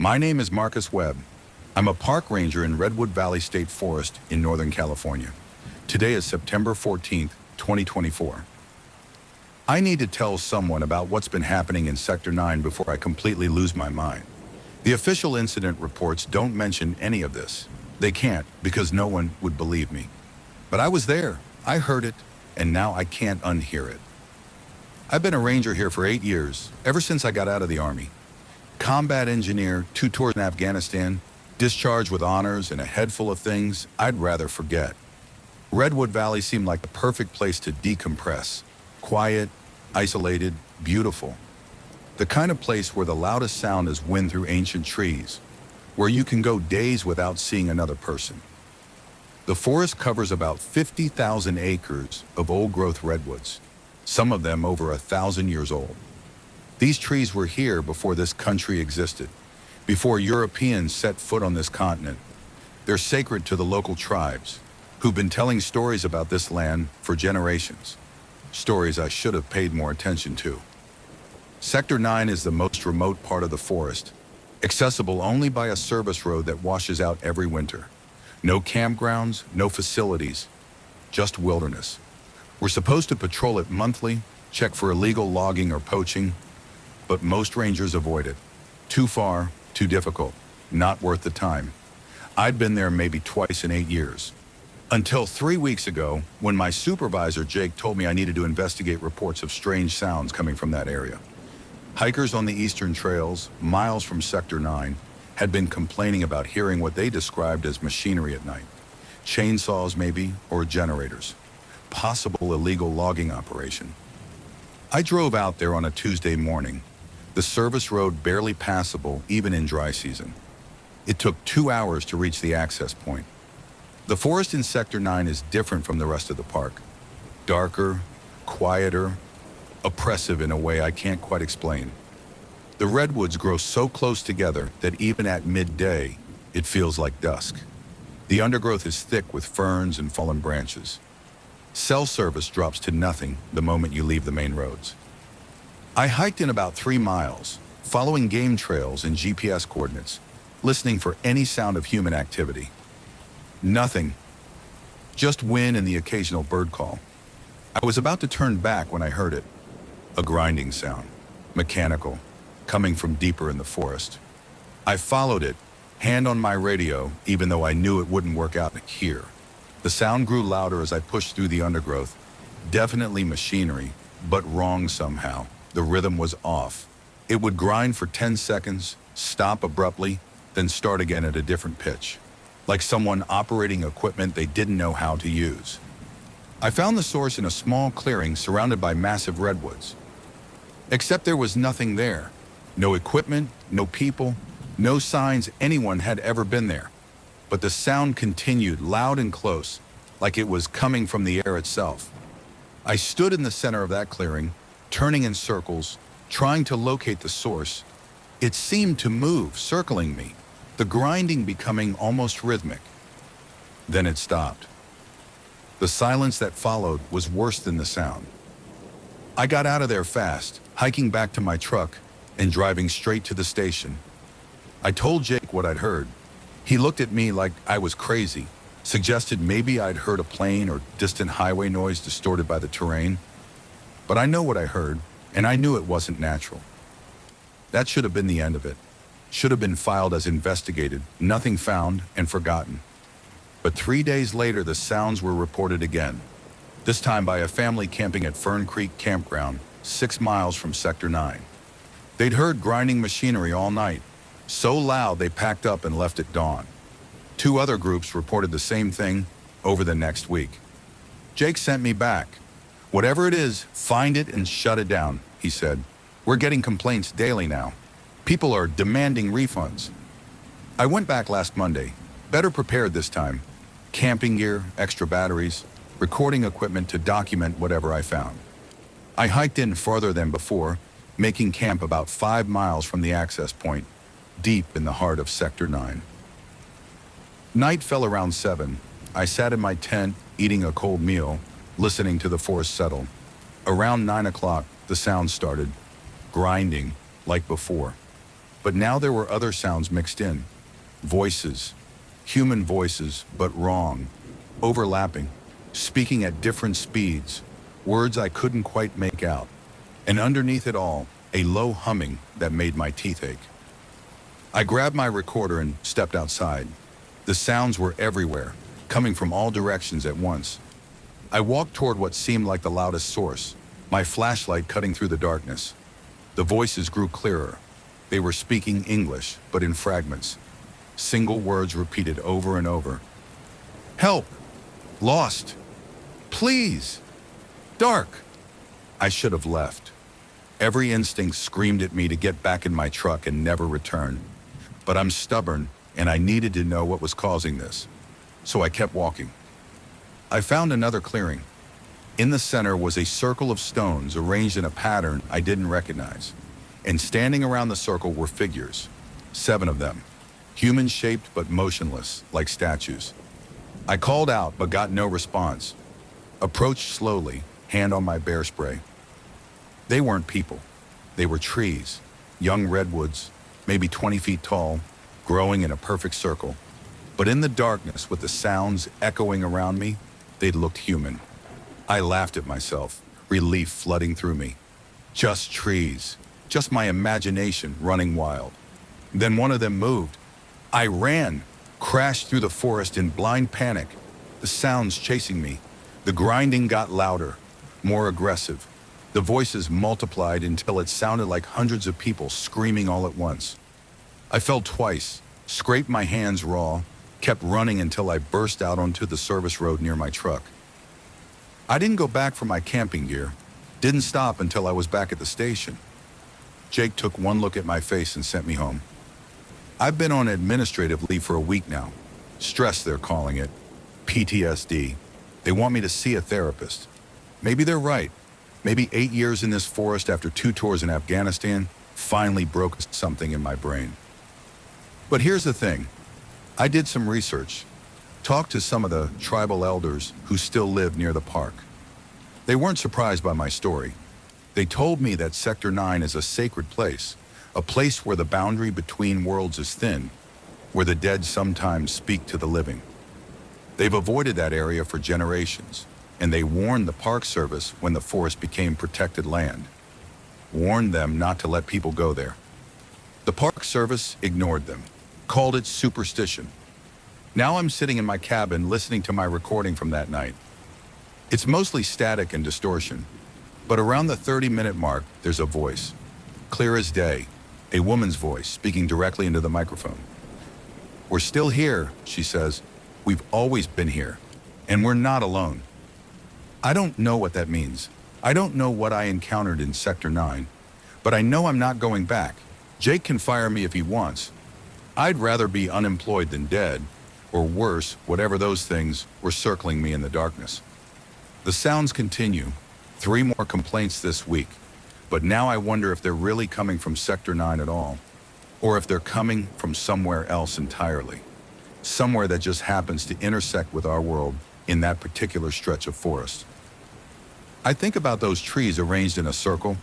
My name is Marcus Webb. I'm a park ranger in Redwood Valley State Forest in Northern California. Today is September 14th, 2024. I need to tell someone about what's been happening in Sector 9 before I completely lose my mind. The official incident reports don't mention any of this. They can't because no one would believe me. But I was there, I heard it, and now I can't unhear it. I've been a ranger here for 8 years, ever since I got out of the Army. Combat engineer, 2 tours in Afghanistan, discharged with honors and a head full of things I'd rather forget. Redwood Valley seemed like the perfect place to decompress. Quiet, isolated, beautiful. The kind of place where the loudest sound is wind through ancient trees, where you can go days without seeing another person. The forest covers about 50,000 acres of old-growth redwoods, some of them over 1,000 years old. These trees were here before this country existed, before Europeans set foot on this continent. They're sacred to the local tribes, who've been telling stories about this land for generations. Stories I should have paid more attention to. Sector 9 is the most remote part of the forest, accessible only by a service road that washes out every winter. No campgrounds, no facilities, just wilderness. We're supposed to patrol it monthly, check for illegal logging or poaching, but most rangers avoid it. Too far, too difficult, not worth the time. I'd been there maybe twice in 8 years. Until 3 weeks ago, when my supervisor, Jake, told me I needed to investigate reports of strange sounds coming from that area. Hikers on the eastern trails, miles from Sector 9, had been complaining about hearing what they described as machinery at night. Chainsaws maybe, or generators. Possible illegal logging operation. I drove out there on a Tuesday morning. The service road barely passable even in dry season. It took 2 hours to reach the access point. The forest in Sector 9 is different from the rest of the park. Darker, quieter, oppressive in a way I can't quite explain. The redwoods grow so close together that even at midday, it feels like dusk. The undergrowth is thick with ferns and fallen branches. Cell service drops to nothing the moment you leave the main roads. I hiked in about 3 miles, following game trails and GPS coordinates, listening for any sound of human activity. Nothing. Just wind and the occasional bird call. I was about to turn back when I heard it. A grinding sound, mechanical, coming from deeper in the forest. I followed it, hand on my radio, even though I knew it wouldn't work out here. The sound grew louder as I pushed through the undergrowth. Definitely machinery, but wrong somehow. The rhythm was off. It would grind for 10 seconds, stop abruptly, then start again at a different pitch, like someone operating equipment they didn't know how to use. I found the source in a small clearing surrounded by massive redwoods. Except there was nothing there. No equipment, no people, no signs anyone had ever been there. But the sound continued loud and close, like it was coming from the air itself. I stood in the center of that clearing, turning in circles, trying to locate the source. It seemed to move, circling me, the grinding becoming almost rhythmic. Then it stopped. The silence that followed was worse than the sound. I got out of there fast, hiking back to my truck and driving straight to the station. I told Jake what I'd heard. He looked at me like I was crazy, suggested maybe I'd heard a plane or distant highway noise distorted by the terrain. But I know what I heard, and I knew it wasn't natural. That should have been the end of it. Should have been filed as investigated, nothing found, and forgotten. But 3 days later, the sounds were reported again, this time by a family camping at Fern Creek Campground, 6 miles from Sector 9. They'd heard grinding machinery all night, so loud they packed up and left at dawn. 2 other groups reported the same thing over the next week. Jake sent me back. "Whatever it is, find it and shut it down," he said. "We're getting complaints daily now. People are demanding refunds." I went back last Monday, better prepared this time. Camping gear, extra batteries, recording equipment to document whatever I found. I hiked in farther than before, making camp about 5 miles from the access point, deep in the heart of Sector 9. Night fell around 7. I sat in my tent, eating a cold meal, listening to the forest settle. Around 9 o'clock, the sound started, grinding like before. But now there were other sounds mixed in. Voices. Human voices, but wrong. Overlapping. Speaking at different speeds. Words I couldn't quite make out. And underneath it all, a low humming that made my teeth ache. I grabbed my recorder and stepped outside. The sounds were everywhere, coming from all directions at once. I walked toward what seemed like the loudest source, my flashlight cutting through the darkness. The voices grew clearer. They were speaking English, but in fragments. Single words repeated over and over. Help! Lost! Please! Dark! I should have left. Every instinct screamed at me to get back in my truck and never return. But I'm stubborn, and I needed to know what was causing this. So I kept walking. I found another clearing. In the center was a circle of stones arranged in a pattern I didn't recognize. And standing around the circle were figures, 7 of them, human-shaped but motionless, like statues. I called out but got no response. Approached slowly, hand on my bear spray. They weren't people. They were trees, young redwoods, maybe 20 feet tall, growing in a perfect circle. But in the darkness, with the sounds echoing around me, they looked human. I laughed at myself, relief flooding through me. Just trees, just my imagination running wild. Then one of them moved. I ran, crashed through the forest in blind panic, the sounds chasing me. The grinding got louder, more aggressive. The voices multiplied until it sounded like hundreds of people screaming all at once. I fell twice, scraped my hands raw, kept running until I burst out onto the service road near my truck. I didn't go back for my camping gear, didn't stop until I was back at the station. Jake took one look at my face and sent me home. I've been on administrative leave for a week now. Stress, they're calling it. PTSD. They want me to see a therapist. Maybe they're right. Maybe 8 years in this forest after 2 tours in Afghanistan finally broke something in my brain. But here's the thing. I did some research, talked to some of the tribal elders who still live near the park. They weren't surprised by my story. They told me that Sector 9 is a sacred place, a place where the boundary between worlds is thin, where the dead sometimes speak to the living. They've avoided that area for generations, and they warned the Park Service when the forest became protected land. Warned them not to let people go there. The Park Service ignored them, called it superstition. Now I'm sitting in my cabin listening to my recording from that night. It's mostly static and distortion, but around the 30-minute mark, there's a voice. Clear as day, a woman's voice speaking directly into the microphone. We're still here, she says. We've always been here, and we're not alone. I don't know what that means. I don't know what I encountered in Sector 9, but I know I'm not going back. Jake can fire me if he wants. I'd rather be unemployed than dead, or worse, whatever those things were circling me in the darkness. The sounds continue. 3 more complaints this week, but now I wonder if they're really coming from Sector 9 at all, or if they're coming from somewhere else entirely. Somewhere that just happens to intersect with our world in that particular stretch of forest. I think about those trees arranged in a circle,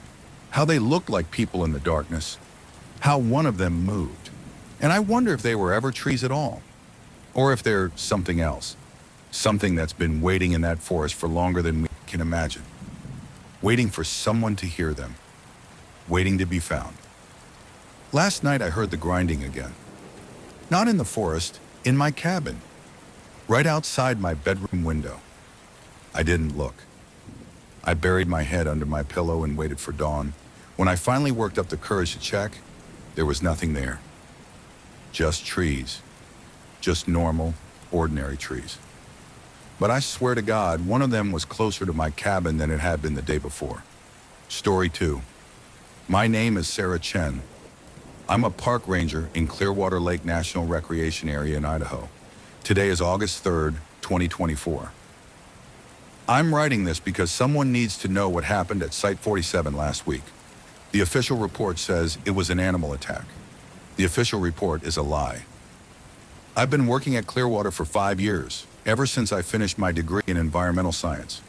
how they looked like people in the darkness, how one of them moved. And I wonder if they were ever trees at all, or if they're something else, something that's been waiting in that forest for longer than we can imagine, waiting for someone to hear them, waiting to be found. Last night I heard the grinding again. Not in the forest, in my cabin, right outside my bedroom window. I didn't look. I buried my head under my pillow and waited for dawn. When I finally worked up the courage to check, there was nothing there. Just trees. Just normal, ordinary trees. But I swear to God, one of them was closer to my cabin than it had been the day before. Story 2. My name is Sarah Chen. I'm a park ranger in Clearwater Lake National Recreation Area in Idaho. Today is August 3rd, 2024. I'm writing this because someone needs to know what happened at Site 47 last week. The official report says it was an animal attack. The official report is a lie. I've been working at Clearwater for 5 years, ever since I finished my degree in environmental science.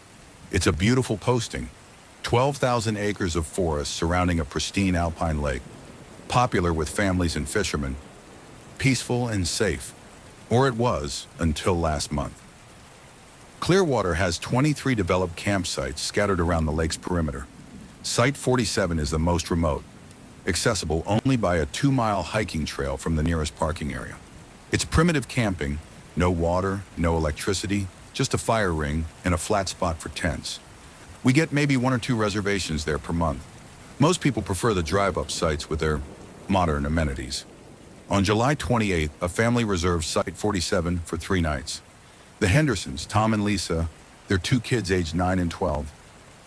It's a beautiful posting, 12,000 acres of forest surrounding a pristine alpine lake. popular with families and fishermen, peaceful and safe, or it was until last month. Clearwater has 23 developed campsites scattered around the lake's perimeter. Site 47 is the most remote, accessible only by a 2-mile hiking trail from the nearest parking area. It's primitive camping, no water, no electricity, just a fire ring and a flat spot for tents. We get maybe 1 or 2 reservations there per month. Most people prefer the drive-up sites with their modern amenities. On July 28th, a family reserved Site 47 for 3 nights. The Hendersons, Tom and Lisa, their 2 kids aged 9 and 12,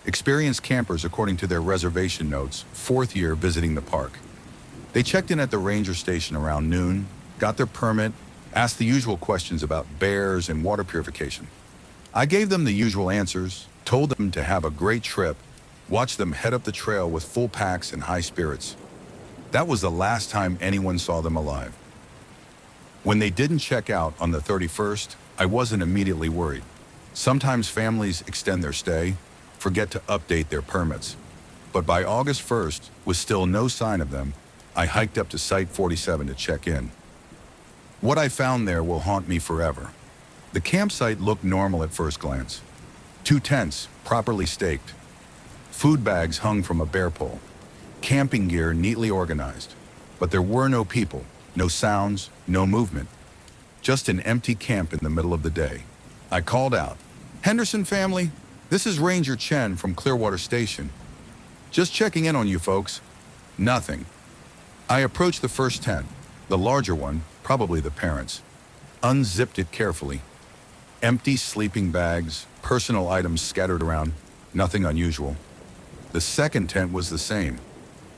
experienced campers according to their reservation notes, 4th year visiting the park. They checked in at the ranger station around noon, got their permit, asked the usual questions about bears and water purification. I gave them the usual answers, told them to have a great trip, watched them head up the trail with full packs and high spirits. That was the last time anyone saw them alive. When they didn't check out on the 31st, I wasn't immediately worried. Sometimes families extend their stay, forget to update their permits. But by August 1st, with still no sign of them, I hiked up to Site 47 to check in. What I found there will haunt me forever. The campsite looked normal at first glance. 2 tents, properly staked. Food bags hung from a bear pole. Camping gear neatly organized. But there were no people, no sounds, no movement. Just an empty camp in the middle of the day. I called out, "Henderson family, this is Ranger Chen from Clearwater Station. Just checking in on you folks." Nothing. I approached the first tent, the larger one, probably the parents. Unzipped it carefully. Empty sleeping bags, personal items scattered around, nothing unusual. The second tent was the same.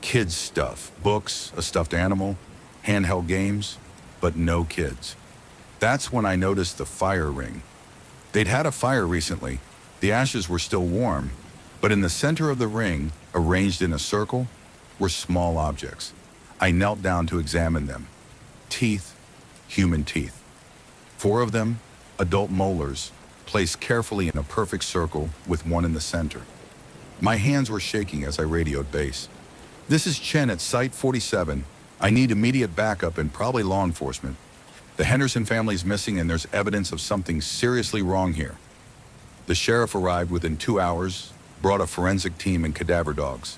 Kids' stuff, books, a stuffed animal, handheld games, but no kids. That's when I noticed the fire ring. They'd had a fire recently. The ashes were still warm, but in the center of the ring, arranged in a circle, were small objects. I knelt down to examine them. Teeth, human teeth. 4 of them, adult molars, placed carefully in a perfect circle with one in the center. My hands were shaking as I radioed base. "This is Chen at Site 47. I need immediate backup and probably law enforcement. The Henderson family's missing and there's evidence of something seriously wrong here." The sheriff arrived within 2 hours, brought a forensic team and cadaver dogs.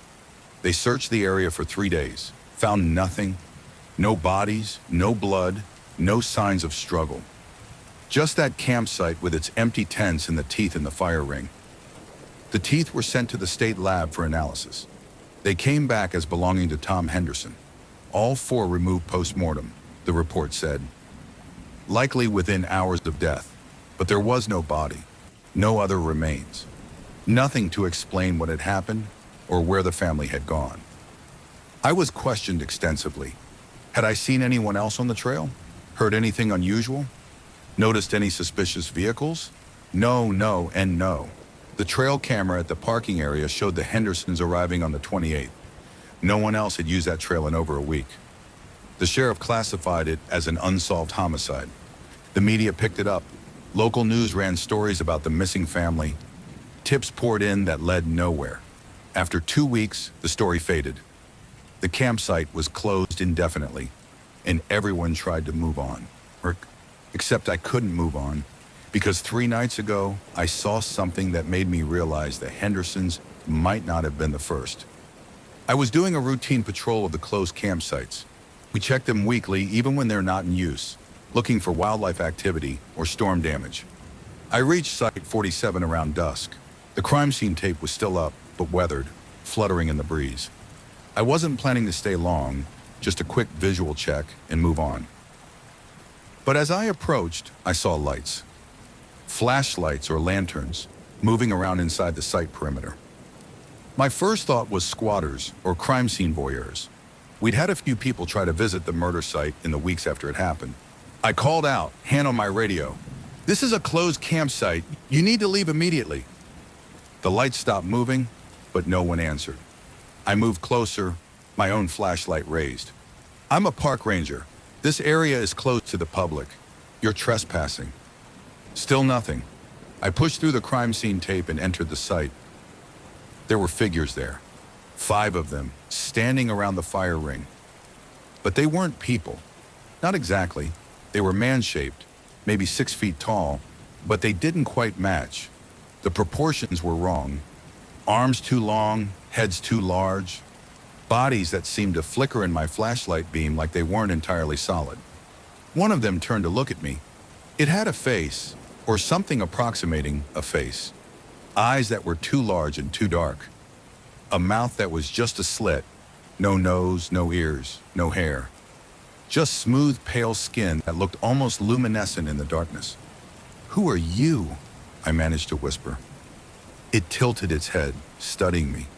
They searched the area for 3 days, found nothing, no bodies, no blood, no signs of struggle. Just that campsite with its empty tents and the teeth in the fire ring. The teeth were sent to the state lab for analysis. They came back as belonging to Tom Henderson. All 4 removed post-mortem, the report said. Likely within hours of death, but there was no body, no other remains. Nothing to explain what had happened or where the family had gone. I was questioned extensively. Had I seen anyone else on the trail? Heard anything unusual? Noticed any suspicious vehicles? No, and no. The trail camera at the parking area showed the Hendersons arriving on the 28th. No one else had used that trail in over a week. The sheriff classified it as an unsolved homicide. The media picked it up. Local news ran stories about the missing family. Tips poured in that led nowhere. After 2 weeks, the story faded. The campsite was closed indefinitely, and everyone tried to move on. Except I couldn't move on, because 3 nights ago, I saw something that made me realize the Hendersons might not have been the first. I was doing a routine patrol of the closed campsites. We check them weekly, even when they're not in use, looking for wildlife activity or storm damage. I reached Site 47 around dusk. The crime scene tape was still up, but weathered, fluttering in the breeze. I wasn't planning to stay long, just a quick visual check and move on. But as I approached, I saw lights. Flashlights or lanterns, moving around inside the site perimeter. My first thought was squatters or crime scene voyeurs. We'd had a few people try to visit the murder site in the weeks after it happened. I called out, hand on my radio. "This is a closed campsite. You need to leave immediately." The lights stopped moving, but no one answered. I moved closer, my own flashlight raised. "I'm a park ranger. This area is closed to the public. You're trespassing." Still nothing. I pushed through the crime scene tape and entered the site. There were figures there. 5 of them, standing around the fire ring. But they weren't people. Not exactly. They were man-shaped, maybe 6 feet tall, but they didn't quite match. The proportions were wrong. Arms too long, heads too large, bodies that seemed to flicker in my flashlight beam like they weren't entirely solid. One of them turned to look at me. It had a face, or something approximating a face. Eyes that were too large and too dark. A mouth that was just a slit. No nose, no ears, no hair. Just smooth, pale skin that looked almost luminescent in the darkness. "Who are you?" I managed to whisper. It tilted its head, studying me.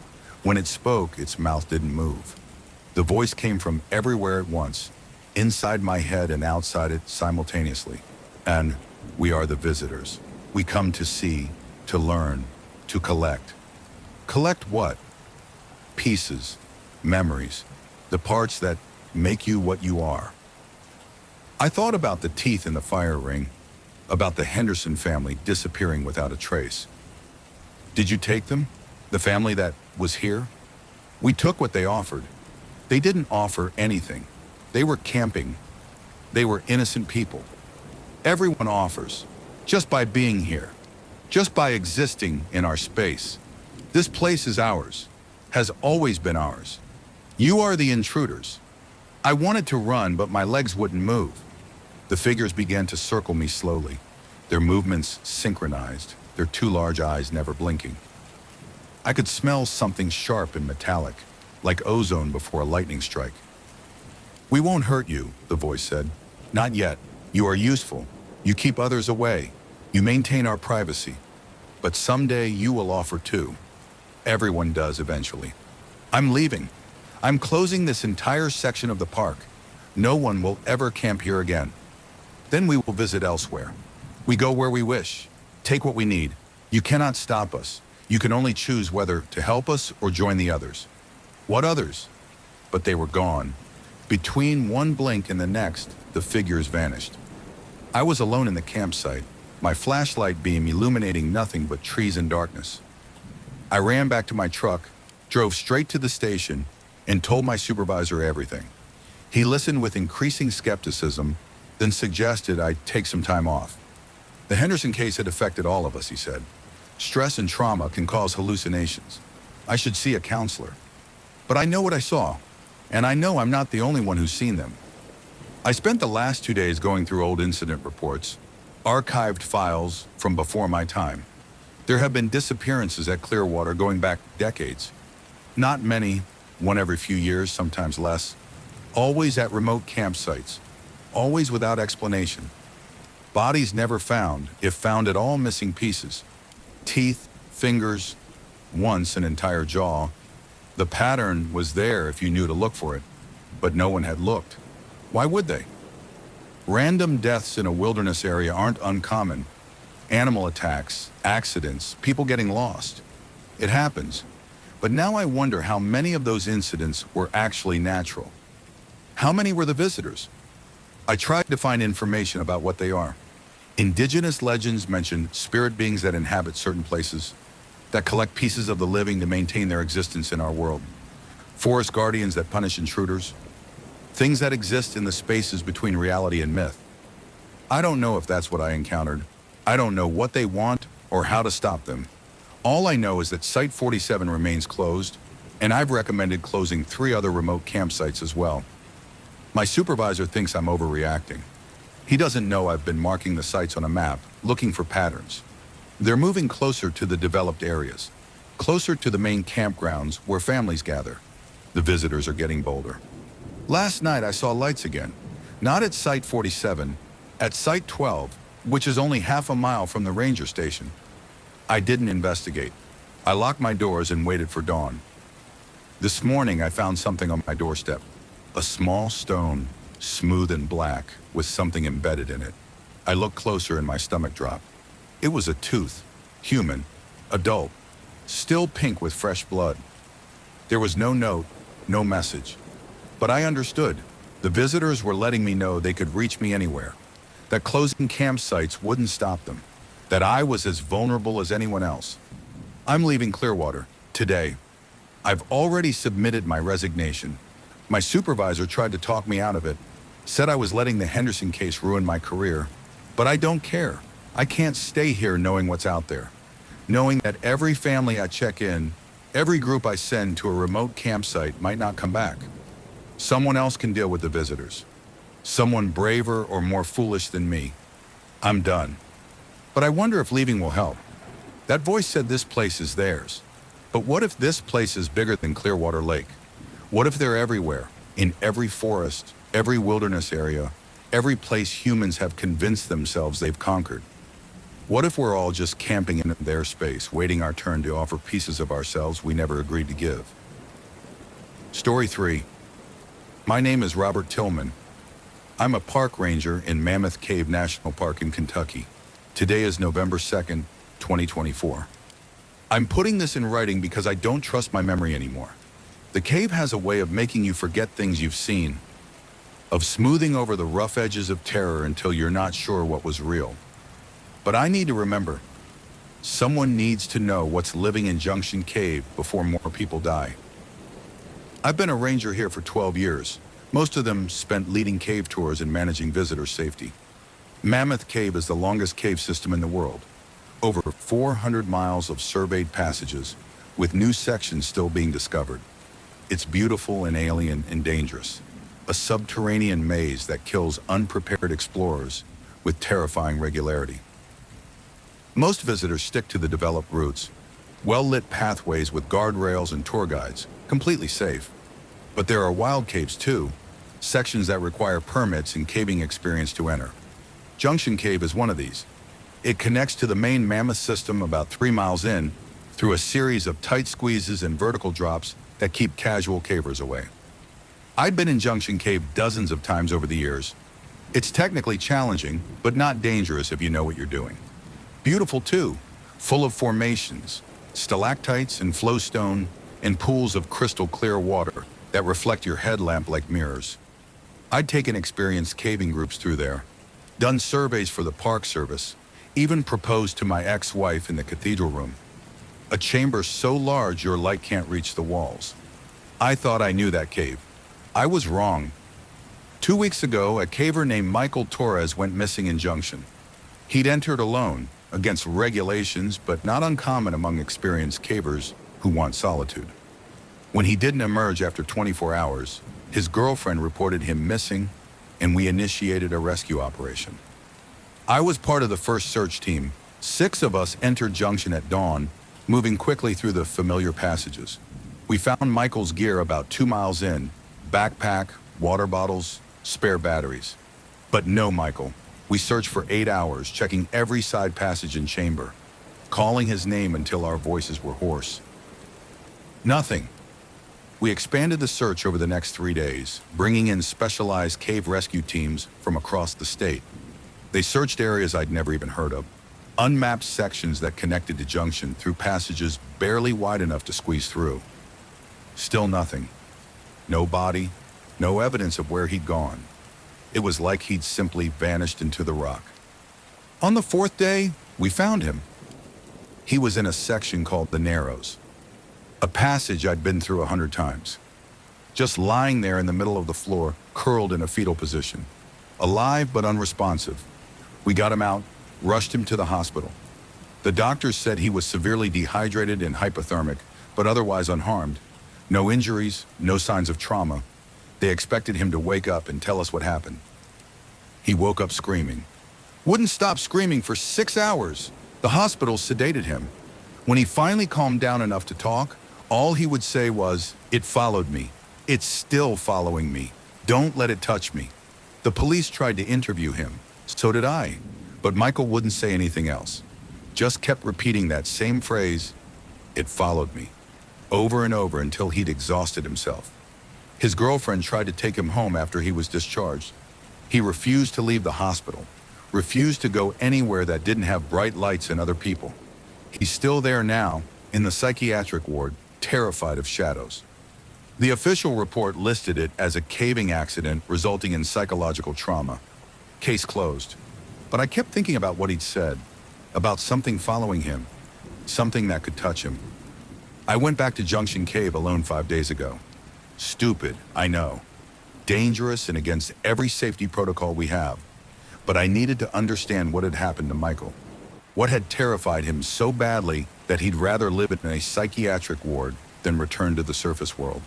When it spoke, its mouth didn't move. The voice came from everywhere at once, inside my head and outside it simultaneously. "And we are the visitors. We come to see, to learn, to collect." Collect what? Pieces, memories, the parts that make you what you are. I thought about the teeth in the fire ring, about the Henderson family disappearing without a trace. Did you take them? The family that was here? We took what they offered. They didn't offer anything. They were camping. They were innocent people. Everyone offers, just by being here, just by existing in our space. This place is ours, has always been ours. You are the intruders. I wanted to run, but my legs wouldn't move. The figures began to circle me slowly, their movements synchronized, their two large eyes never blinking. I could smell something sharp and metallic, like ozone before a lightning strike. "We won't hurt you," the voice said. "Not yet. You are useful. You keep others away. You maintain our privacy. But someday you will offer too. Everyone does eventually. I'm leaving. I'm closing this entire section of the park. No one will ever camp here again. Then we will visit elsewhere. We go where we wish, take what we need. You cannot stop us. You can only choose whether to help us or join the others." What others? But they were gone. Between one blink and the next, the figures vanished. I was alone in the campsite, my flashlight beam illuminating nothing but trees and darkness. I ran back to my truck, drove straight to the station, and told my supervisor everything. He listened with increasing skepticism, then suggested I take some time off. The Henderson case had affected all of us, he said. Stress and trauma can cause hallucinations. I should see a counselor. But I know what I saw, and I know I'm not the only one who's seen them. I spent the last 2 days going through old incident reports, archived files from before my time. There have been disappearances at Clearwater going back decades. Not many, one every few years, sometimes less. Always at remote campsites, always without explanation. Bodies never found, if found at all, missing pieces. Teeth, fingers, once an entire jaw. The pattern was there if you knew to look for it, but no one had looked. Why would they? Random deaths in a wilderness area aren't uncommon. Animal attacks, accidents, people getting lost. It happens. But now I wonder how many of those incidents were actually natural. How many were the visitors? I tried to find information about what they are. Indigenous legends mention spirit beings that inhabit certain places, that collect pieces of the living to maintain their existence in our world. Forest guardians that punish intruders. Things that exist in the spaces between reality and myth. I don't know if that's what I encountered. I don't know what they want or how to stop them. All I know is that Site 47 remains closed, and I've recommended closing 3 other remote campsites as well. My supervisor thinks I'm overreacting. He doesn't know I've been marking the sites on a map, looking for patterns. They're moving closer to the developed areas, closer to the main campgrounds where families gather. The visitors are getting bolder. Last night I saw lights again, not at Site 47, at Site 12, which is only half a mile from the ranger station. I didn't investigate. I locked my doors and waited for dawn. This morning I found something on my doorstep. A small stone, smooth and black, with something embedded in it. I looked closer and my stomach dropped. It was a tooth, human, adult, still pink with fresh blood. There was no note, no message. But I understood. The visitors were letting me know they could reach me anywhere, that closing campsites wouldn't stop them, that I was as vulnerable as anyone else. I'm leaving Clearwater, today. I've already submitted my resignation. My supervisor tried to talk me out of it, said I was letting the Henderson case ruin my career, but I don't care. I can't stay here knowing what's out there, knowing that every family I check in, every group I send to a remote campsite might not come back. Someone else can deal with the visitors. Someone braver or more foolish than me. I'm done. But I wonder if leaving will help. That voice said this place is theirs. But what if this place is bigger than Clearwater Lake? What if they're everywhere, in every forest, every wilderness area, every place humans have convinced themselves they've conquered? What if we're all just camping in their space, waiting our turn to offer pieces of ourselves we never agreed to give? Story 3. My name is Robert Tillman. I'm a park ranger in Mammoth Cave National Park in Kentucky. Today is November 2nd, 2024. I'm putting this in writing because I don't trust my memory anymore. The cave has a way of making you forget things you've seen, of smoothing over the rough edges of terror until you're not sure what was real. But I need to remember. Someone needs to know what's living in Junction Cave before more people die. I've been a ranger here for 12 years. Most of them spent leading cave tours and managing visitor safety. Mammoth Cave is the longest cave system in the world. Over 400 miles of surveyed passages, with new sections still being discovered. It's beautiful and alien and dangerous. A subterranean maze that kills unprepared explorers with terrifying regularity. Most visitors stick to the developed routes, well-lit pathways with guardrails and tour guides, completely safe. But there are wild caves too, sections that require permits and caving experience to enter. Junction Cave is one of these. It connects to the main Mammoth system about 3 miles in, through a series of tight squeezes and vertical drops that keep casual cavers away. I've been in Junction Cave dozens of times over the years. It's technically challenging, but not dangerous if you know what you're doing. Beautiful too, full of formations, stalactites and flowstone, and pools of crystal clear water that reflect your headlamp like mirrors. I'd taken experienced caving groups through there, done surveys for the Park Service, even proposed to my ex-wife in the cathedral room. A chamber so large your light can't reach the walls. I thought I knew that cave. I was wrong. 2 weeks ago, a caver named Michael Torres went missing in Junction. He'd entered alone, against regulations, but not uncommon among experienced cavers who want solitude. When he didn't emerge after 24 hours, his girlfriend reported him missing, and we initiated a rescue operation. I was part of the first search team. 6 of us entered Junction at dawn, moving quickly through the familiar passages. We found Michael's gear about 2 miles in, backpack, water bottles, spare batteries. But no Michael. We searched for 8 hours, checking every side passage and chamber, calling his name until our voices were hoarse. Nothing. We expanded the search over the next 3 days, bringing in specialized cave rescue teams from across the state. They searched areas I'd never even heard of, unmapped sections that connected to Junction through passages barely wide enough to squeeze through. Still nothing. No body, no evidence of where he'd gone. It was like he'd simply vanished into the rock. On the 4th day, we found him. He was in a section called the Narrows, a passage I'd been through 100 times. Just lying there in the middle of the floor, curled in a fetal position, alive but unresponsive. We got him out, rushed him to the hospital. The doctors said he was severely dehydrated and hypothermic, but otherwise unharmed. No injuries, no signs of trauma. They expected him to wake up and tell us what happened. He woke up screaming. Wouldn't stop screaming for 6 hours. The hospital sedated him. When he finally calmed down enough to talk, all he would say was, "It followed me. It's still following me. Don't let it touch me." The police tried to interview him. So did I. But Michael wouldn't say anything else. Just kept repeating that same phrase, "It followed me," over and over until he'd exhausted himself. His girlfriend tried to take him home after he was discharged. He refused to leave the hospital, refused to go anywhere that didn't have bright lights and other people. He's still there now, in the psychiatric ward, terrified of shadows. The official report listed it as a caving accident resulting in psychological trauma. Case closed. But I kept thinking about what he'd said, about something following him, something that could touch him. I went back to Junction Cave alone 5 days ago. Stupid, I know. Dangerous and against every safety protocol we have. But I needed to understand what had happened to Michael. What had terrified him so badly that he'd rather live in a psychiatric ward than return to the surface world.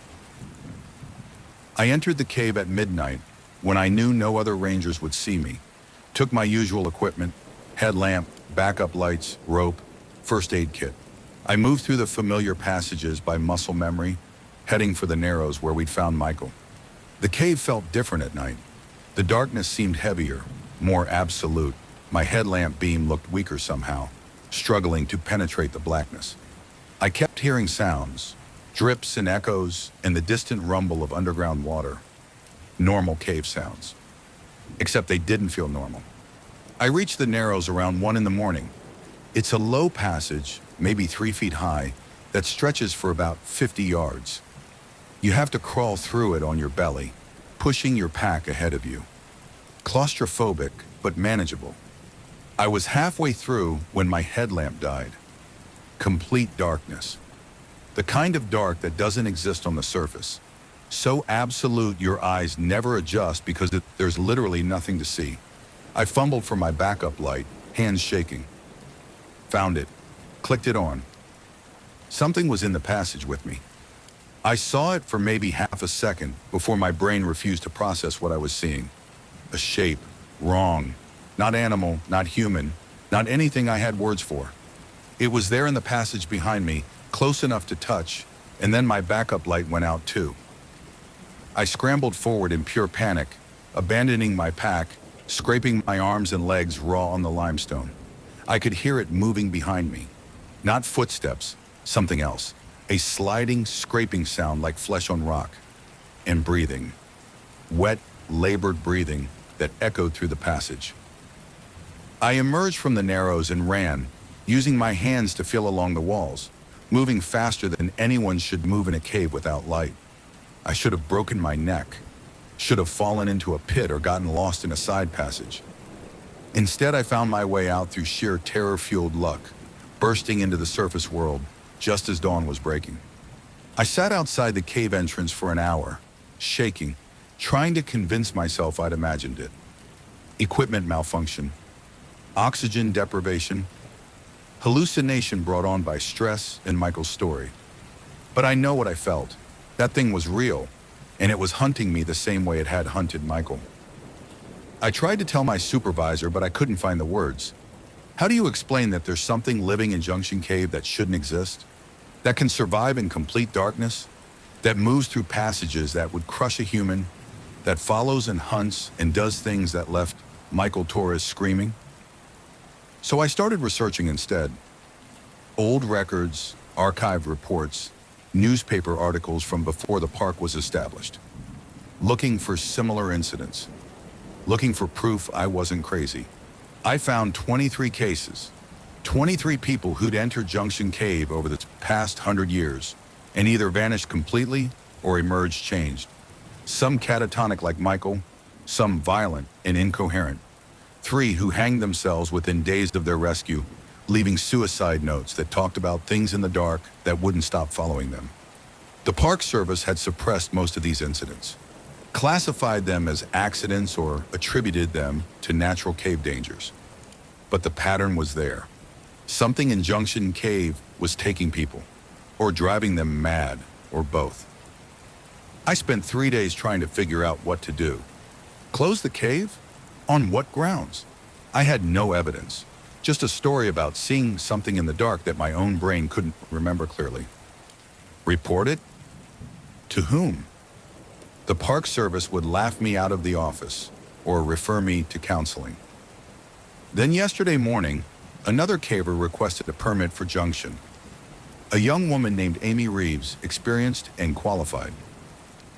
I entered the cave at midnight when I knew no other rangers would see me. Took my usual equipment, headlamp, backup lights, rope, first aid kit. I moved through the familiar passages by muscle memory, heading for the narrows where we'd found Michael. The cave felt different at night. The darkness seemed heavier, more absolute. My headlamp beam looked weaker somehow, struggling to penetrate the blackness. I kept hearing sounds, drips and echoes, and the distant rumble of underground water. Normal cave sounds. Except they didn't feel normal. I reached the narrows around 1 in the morning. It's a low passage, maybe 3 feet high, that stretches for about 50 yards. You have to crawl through it on your belly, pushing your pack ahead of you. Claustrophobic, but manageable. I was halfway through when my headlamp died. Complete darkness. The kind of dark that doesn't exist on the surface. So absolute your eyes never adjust because there's literally nothing to see. I fumbled for my backup light, hands shaking. Found it. Clicked it on. Something was in the passage with me. I saw it for maybe half a second before my brain refused to process what I was seeing. A shape. Wrong. Not animal, not human, not anything I had words for. It was there in the passage behind me, close enough to touch, and then my backup light went out too. I scrambled forward in pure panic, abandoning my pack, scraping my arms and legs raw on the limestone. I could hear it moving behind me. Not footsteps, something else. A sliding, scraping sound like flesh on rock. And breathing. Wet, labored breathing that echoed through the passage. I emerged from the narrows and ran, using my hands to feel along the walls, moving faster than anyone should move in a cave without light. I should have broken my neck, should have fallen into a pit or gotten lost in a side passage. Instead, I found my way out through sheer terror-fueled luck, bursting into the surface world just as dawn was breaking. I sat outside the cave entrance for an hour, shaking, trying to convince myself I'd imagined it. Equipment malfunction, oxygen deprivation, hallucination brought on by stress and Michael's story. But I know what I felt. That thing was real, and it was hunting me the same way it had hunted Michael. I tried to tell my supervisor, but I couldn't find the words. How do you explain that there's something living in Junction Cave that shouldn't exist? That can survive in complete darkness? That moves through passages that would crush a human? That follows and hunts and does things that left Michael Torres screaming? So I started researching instead. Old records, archived reports, newspaper articles from before the park was established. Looking for similar incidents. Looking for proof I wasn't crazy. I found 23 cases, 23 people who'd entered Junction Cave over the past 100 years and either vanished completely or emerged changed. Some catatonic like Michael, some violent and incoherent. 3 who hanged themselves within days of their rescue, leaving suicide notes that talked about things in the dark that wouldn't stop following them. The Park Service had suppressed most of these incidents, classified them as accidents or attributed them to natural cave dangers. But the pattern was there. Something in Junction Cave was taking people, or driving them mad, or both. I spent 3 days trying to figure out what to do. Close the cave? On what grounds? I had no evidence, just a story about seeing something in the dark that my own brain couldn't remember clearly. Report it? To whom? The Park Service would laugh me out of the office or refer me to counseling. Then yesterday morning, another caver requested a permit for Junction. A young woman named Amy Reeves, experienced and qualified.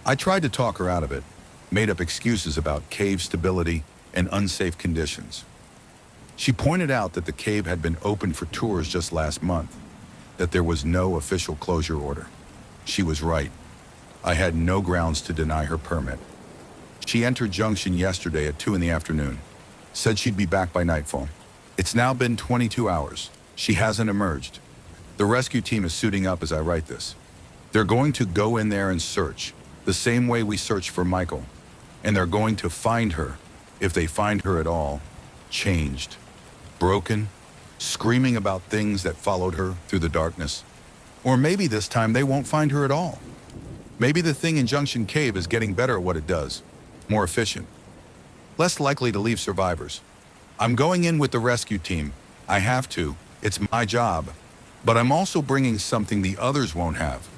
I tried to talk her out of it, made up excuses about cave stability and unsafe conditions. She pointed out that the cave had been open for tours just last month, that there was no official closure order. She was right. I had no grounds to deny her permit. She entered Junction yesterday at 2 in the afternoon, said she'd be back by nightfall. It's now been 22 hours. She hasn't emerged. The rescue team is suiting up as I write this. They're going to go in there and search, the same way we searched for Michael. And they're going to find her, if they find her at all, changed, broken, screaming about things that followed her through the darkness. Or maybe this time they won't find her at all. Maybe the thing in Junction Cave is getting better at what it does, more efficient, less likely to leave survivors. I'm going in with the rescue team. I have to. It's my job. But I'm also bringing something the others won't have.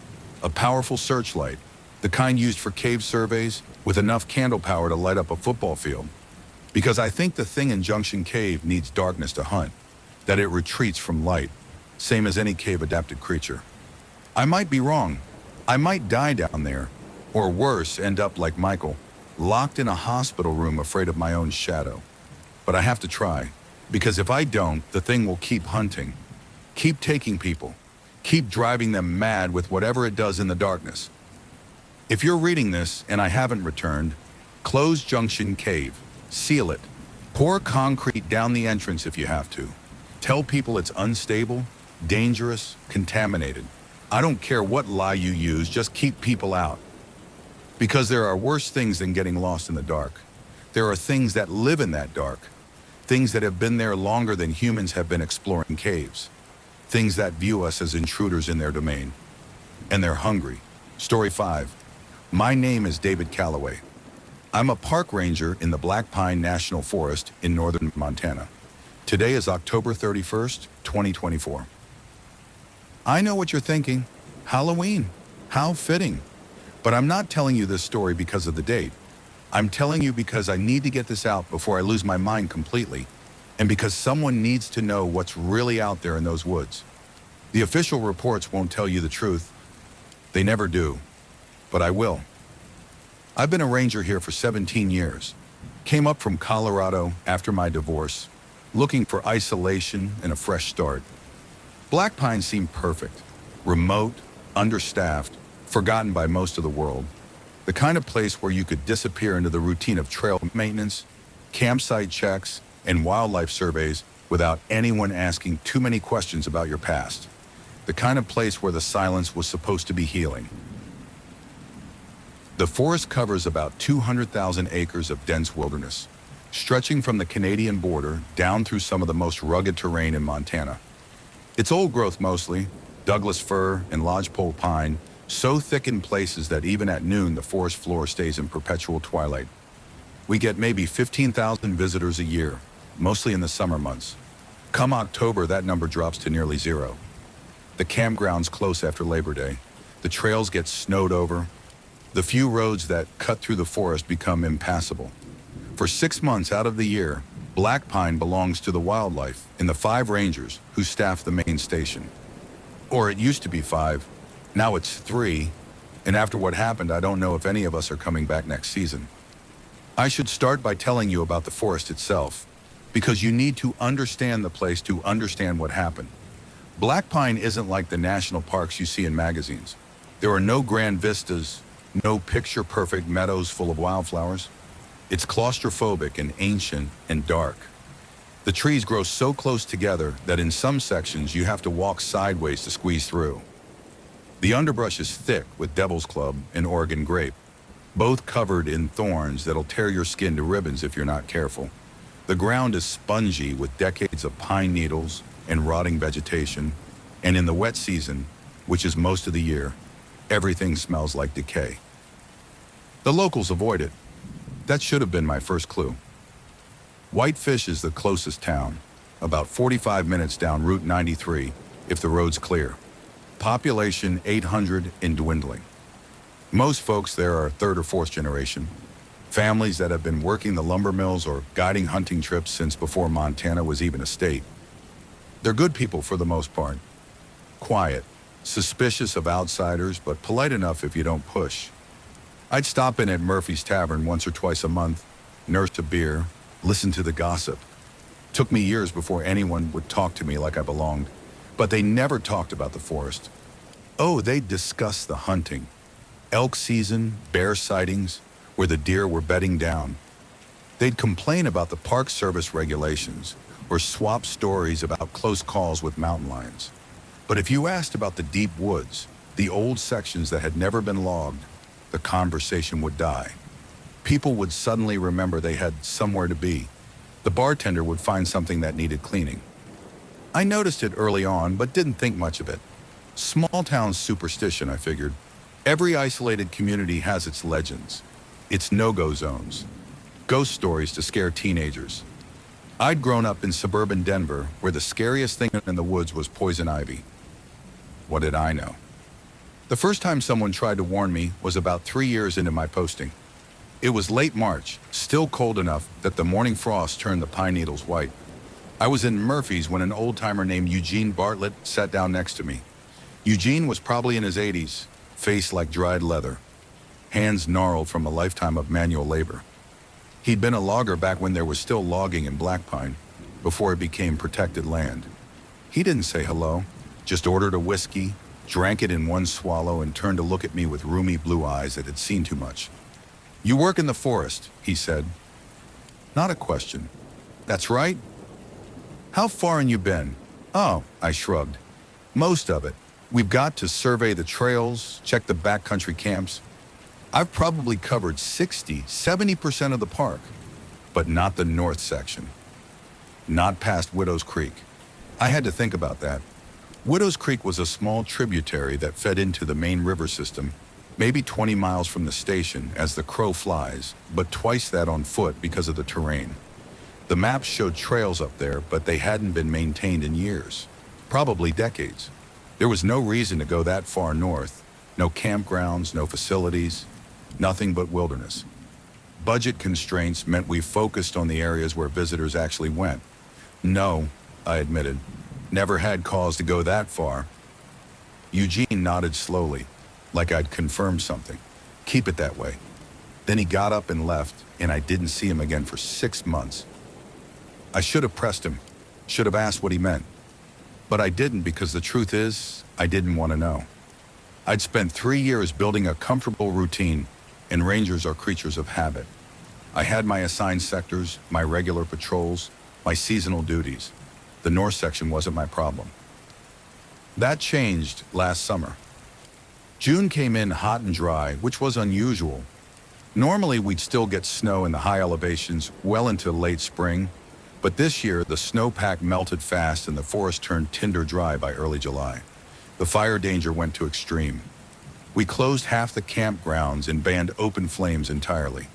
A powerful searchlight, the kind used for cave surveys, with enough candle power to light up a football field. Because I think the thing in Junction Cave needs darkness to hunt, that it retreats from light, same as any cave-adapted creature. I might be wrong. I might die down there, or worse, end up like Michael, locked in a hospital room afraid of my own shadow. But I have to try, because if I don't, the thing will keep hunting, keep taking people, keep driving them mad with whatever it does in the darkness. If you're reading this and I haven't returned, close Junction Cave, seal it, pour concrete down the entrance if you have to. Tell people it's unstable, dangerous, contaminated. I don't care what lie you use, just keep people out. Because there are worse things than getting lost in the dark. There are things that live in that dark. Things that have been there longer than humans have been exploring caves. Things that view us as intruders in their domain. And they're hungry. Story 5. My name is David Calloway. I'm a park ranger in the Black Pine National Forest in northern Montana. Today is October 31st, 2024. I know what you're thinking. Halloween. How fitting. But I'm not telling you this story because of the date. I'm telling you because I need to get this out before I lose my mind completely, and because someone needs to know what's really out there in those woods. The official reports won't tell you the truth. They never do. But I will. I've been a ranger here for 17 years. Came up from Colorado after my divorce, looking for isolation and a fresh start. Black Pine seemed perfect. Remote, understaffed, forgotten by most of the world. The kind of place where you could disappear into the routine of trail maintenance, campsite checks, and wildlife surveys without anyone asking too many questions about your past. The kind of place where the silence was supposed to be healing. The forest covers about 200,000 acres of dense wilderness, stretching from the Canadian border down through some of the most rugged terrain in Montana. It's old growth mostly, Douglas fir and lodgepole pine, so thick in places that even at noon the forest floor stays in perpetual twilight. We get maybe 15,000 visitors a year, mostly in the summer months. Come October, that number drops to nearly zero. The campgrounds close after Labor Day. The trails get snowed over. The few roads that cut through the forest become impassable. For 6 months out of the year, Black Pine belongs to the wildlife and the 5 rangers who staff the main station. Or it used to be 5, now it's 3, and after what happened, I don't know if any of us are coming back next season. I should start by telling you about the forest itself, because you need to understand the place to understand what happened. Black Pine isn't like the national parks you see in magazines. There are no grand vistas, no picture-perfect meadows full of wildflowers. It's claustrophobic and ancient and dark. The trees grow so close together that in some sections you have to walk sideways to squeeze through. The underbrush is thick with devil's club and Oregon grape, both covered in thorns that'll tear your skin to ribbons if you're not careful. The ground is spongy with decades of pine needles and rotting vegetation, and in the wet season, which is most of the year, everything smells like decay. The locals avoid it. That should have been my first clue. Whitefish is the closest town, about 45 minutes down Route 93, if the road's clear. Population 800 and dwindling. Most folks there are 3rd or 4th generation. Families that have been working the lumber mills or guiding hunting trips since before Montana was even a state. They're good people for the most part. Quiet, suspicious of outsiders, but polite enough if you don't push. I'd stop in at Murphy's Tavern once or twice a month, nurse a beer, listen to the gossip. Took me years before anyone would talk to me like I belonged, but they never talked about the forest. Oh, they'd discuss the hunting. Elk season, bear sightings, where the deer were bedding down. They'd complain about the Park Service regulations or swap stories about close calls with mountain lions. But if you asked about the deep woods, the old sections that had never been logged, the conversation would die. People would suddenly remember they had somewhere to be. The bartender would find something that needed cleaning. I noticed it early on, but didn't think much of it. Small town superstition, I figured. Every isolated community has its legends, its no-go zones, ghost stories to scare teenagers. I'd grown up in suburban Denver, where the scariest thing in the woods was poison ivy. What did I know? The first time someone tried to warn me was about 3 years into my posting. It was late March, still cold enough that the morning frost turned the pine needles white. I was in Murphy's when an old-timer named Eugene Bartlett sat down next to me. Eugene was probably in his 80s, face like dried leather, hands gnarled from a lifetime of manual labor. He'd been a logger back when there was still logging in black pine, before it became protected land. He didn't say hello, just ordered a whiskey, drank it in one swallow, and turned to look at me with rheumy blue eyes that had seen too much. "You work in the forest," he said. Not a question. "That's right." "How far in you been?" "Oh," I shrugged. "Most of it. We've got to survey the trails, check the backcountry camps. I've probably covered 60–70% of the park, but not the north section. Not past Widow's Creek." I had to think about that. Widow's Creek was a small tributary that fed into the main river system, maybe 20 miles from the station as the crow flies, but twice that on foot because of the terrain. The maps showed trails up there, but they hadn't been maintained in years, probably decades. There was no reason to go that far north, no campgrounds, no facilities, nothing but wilderness. Budget constraints meant we focused on the areas where visitors actually went. "No," I admitted, "never had cause to go that far." Eugene nodded slowly, like I'd confirmed something. "Keep it that way." Then he got up and left, and I didn't see him again for 6 months. I should have pressed him, should have asked what he meant. But I didn't, because the truth is, I didn't want to know. I'd spent 3 years building a comfortable routine, and rangers are creatures of habit. I had my assigned sectors, my regular patrols, my seasonal duties. The north section wasn't my problem. That changed last summer. June came in hot and dry, which was unusual. Normally we'd still get snow in the high elevations well into late spring, but this year the snowpack melted fast and the forest turned tinder dry by early July. The fire danger went to extreme. We closed half the campgrounds and banned open flames entirely.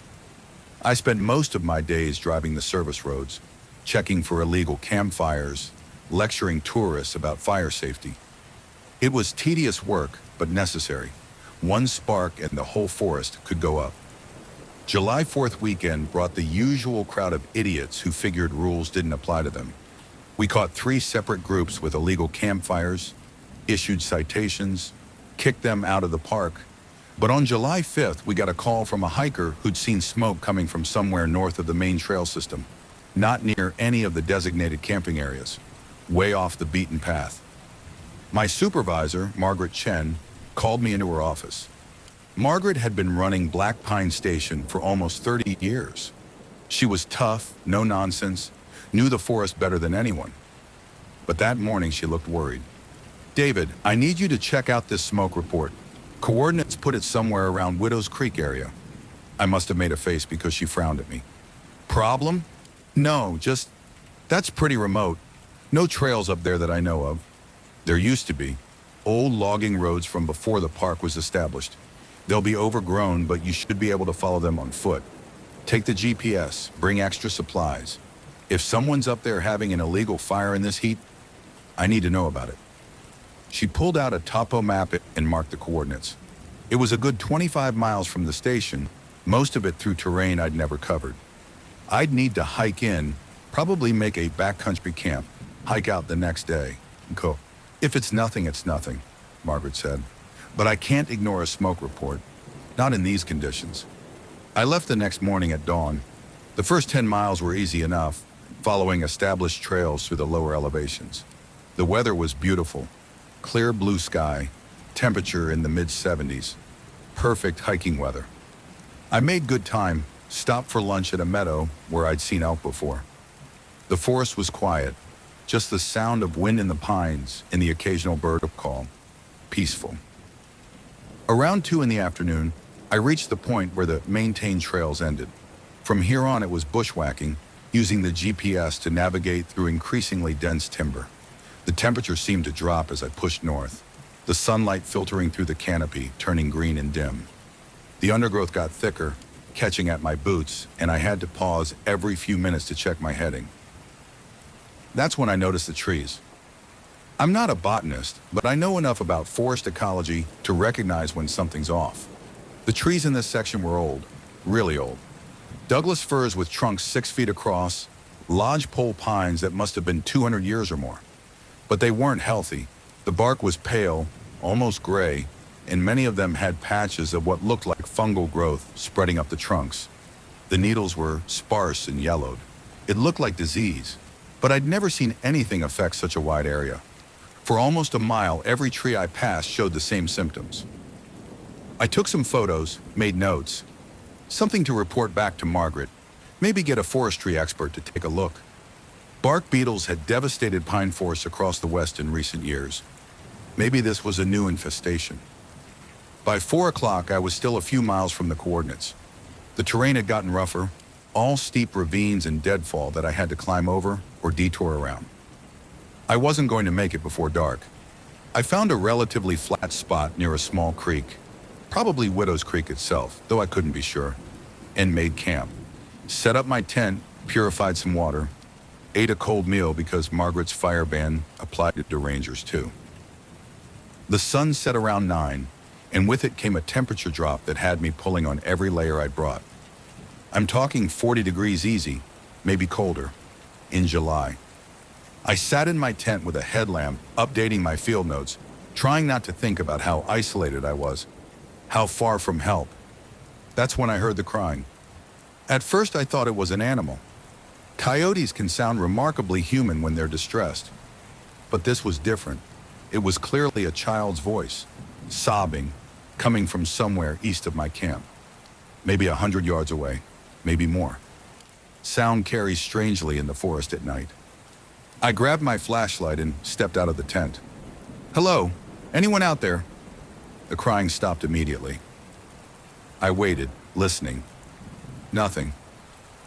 I spent most of my days driving the service roads, checking for illegal campfires, lecturing tourists about fire safety. It was tedious work, but necessary. One spark and the whole forest could go up. July 4th weekend brought the usual crowd of idiots who figured rules didn't apply to them. We caught 3 separate groups with illegal campfires, issued citations, kicked them out of the park. But on July 5th, we got a call from a hiker who'd seen smoke coming from somewhere north of the main trail system, not near any of the designated camping areas, way off the beaten path. My supervisor, Margaret Chen, called me into her office. Margaret had been running Black Pine Station for almost 30 years. She was tough, no nonsense, knew the forest better than anyone. But that morning she looked worried. "David, I need you to check out this smoke report. Coordinates put it somewhere around Widow's Creek area." I must have made a face because she frowned at me. "Problem? No, just, that's pretty remote. No trails up there that I know of. There used to be. Old logging roads from before the park was established. They'll be overgrown, but you should be able to follow them on foot. Take the GPS, bring extra supplies. If someone's up there having an illegal fire in this heat, I need to know about it." She pulled out a topo map and marked the coordinates. It was a good 25 miles from the station, most of it through terrain I'd never covered. I'd need to hike in, probably make a backcountry camp, hike out the next day, and go. "If it's nothing, it's nothing," Margaret said. "But I can't ignore a smoke report, not in these conditions." I left the next morning at dawn. The first 10 miles were easy enough, following established trails through the lower elevations. The weather was beautiful. Clear blue sky, temperature in the mid-70s. Perfect hiking weather. I made good time, stopped for lunch at a meadow where I'd seen elk before. The forest was quiet, just the sound of wind in the pines and the occasional bird call. Peaceful. Around 2 in the afternoon, I reached the point where the maintained trails ended. From here on, it was bushwhacking, using the GPS to navigate through increasingly dense timber. The temperature seemed to drop as I pushed north, the sunlight filtering through the canopy, turning green and dim. The undergrowth got thicker, catching at my boots, and I had to pause every few minutes to check my heading. That's when I noticed the trees. I'm not a botanist, but I know enough about forest ecology to recognize when something's off. The trees in this section were old, really old. Douglas firs with trunks 6 feet across, lodgepole pines that must have been 200 years or more. But they weren't healthy. The bark was pale, almost gray, and many of them had patches of what looked like fungal growth spreading up the trunks. The needles were sparse and yellowed. It looked like disease, but I'd never seen anything affect such a wide area. For almost a mile, every tree I passed showed the same symptoms. I took some photos, made notes, something to report back to Margaret, maybe get a forestry expert to take a look. Bark beetles had devastated pine forests across the West in recent years. Maybe this was a new infestation. By 4 o'clock, I was still a few miles from the coordinates. The terrain had gotten rougher, all steep ravines and deadfall that I had to climb over or detour around. I wasn't going to make it before dark. I found a relatively flat spot near a small creek, probably Widow's Creek itself, though I couldn't be sure, and made camp. Set up my tent, purified some water, ate a cold meal because Margaret's fire ban applied to rangers too. The sun set around 9, and with it came a temperature drop that had me pulling on every layer I'd brought. I'm talking 40 degrees easy, maybe colder, in July. I sat in my tent with a headlamp, updating my field notes, trying not to think about how isolated I was, how far from help. That's when I heard the crying. At first I thought it was an animal. Coyotes can sound remarkably human when they're distressed. But this was different. It was clearly a child's voice, sobbing, coming from somewhere east of my camp. Maybe 100 yards away, maybe more. Sound carries strangely in the forest at night. I grabbed my flashlight and stepped out of the tent. "Hello, anyone out there?" The crying stopped immediately. I waited, listening. Nothing.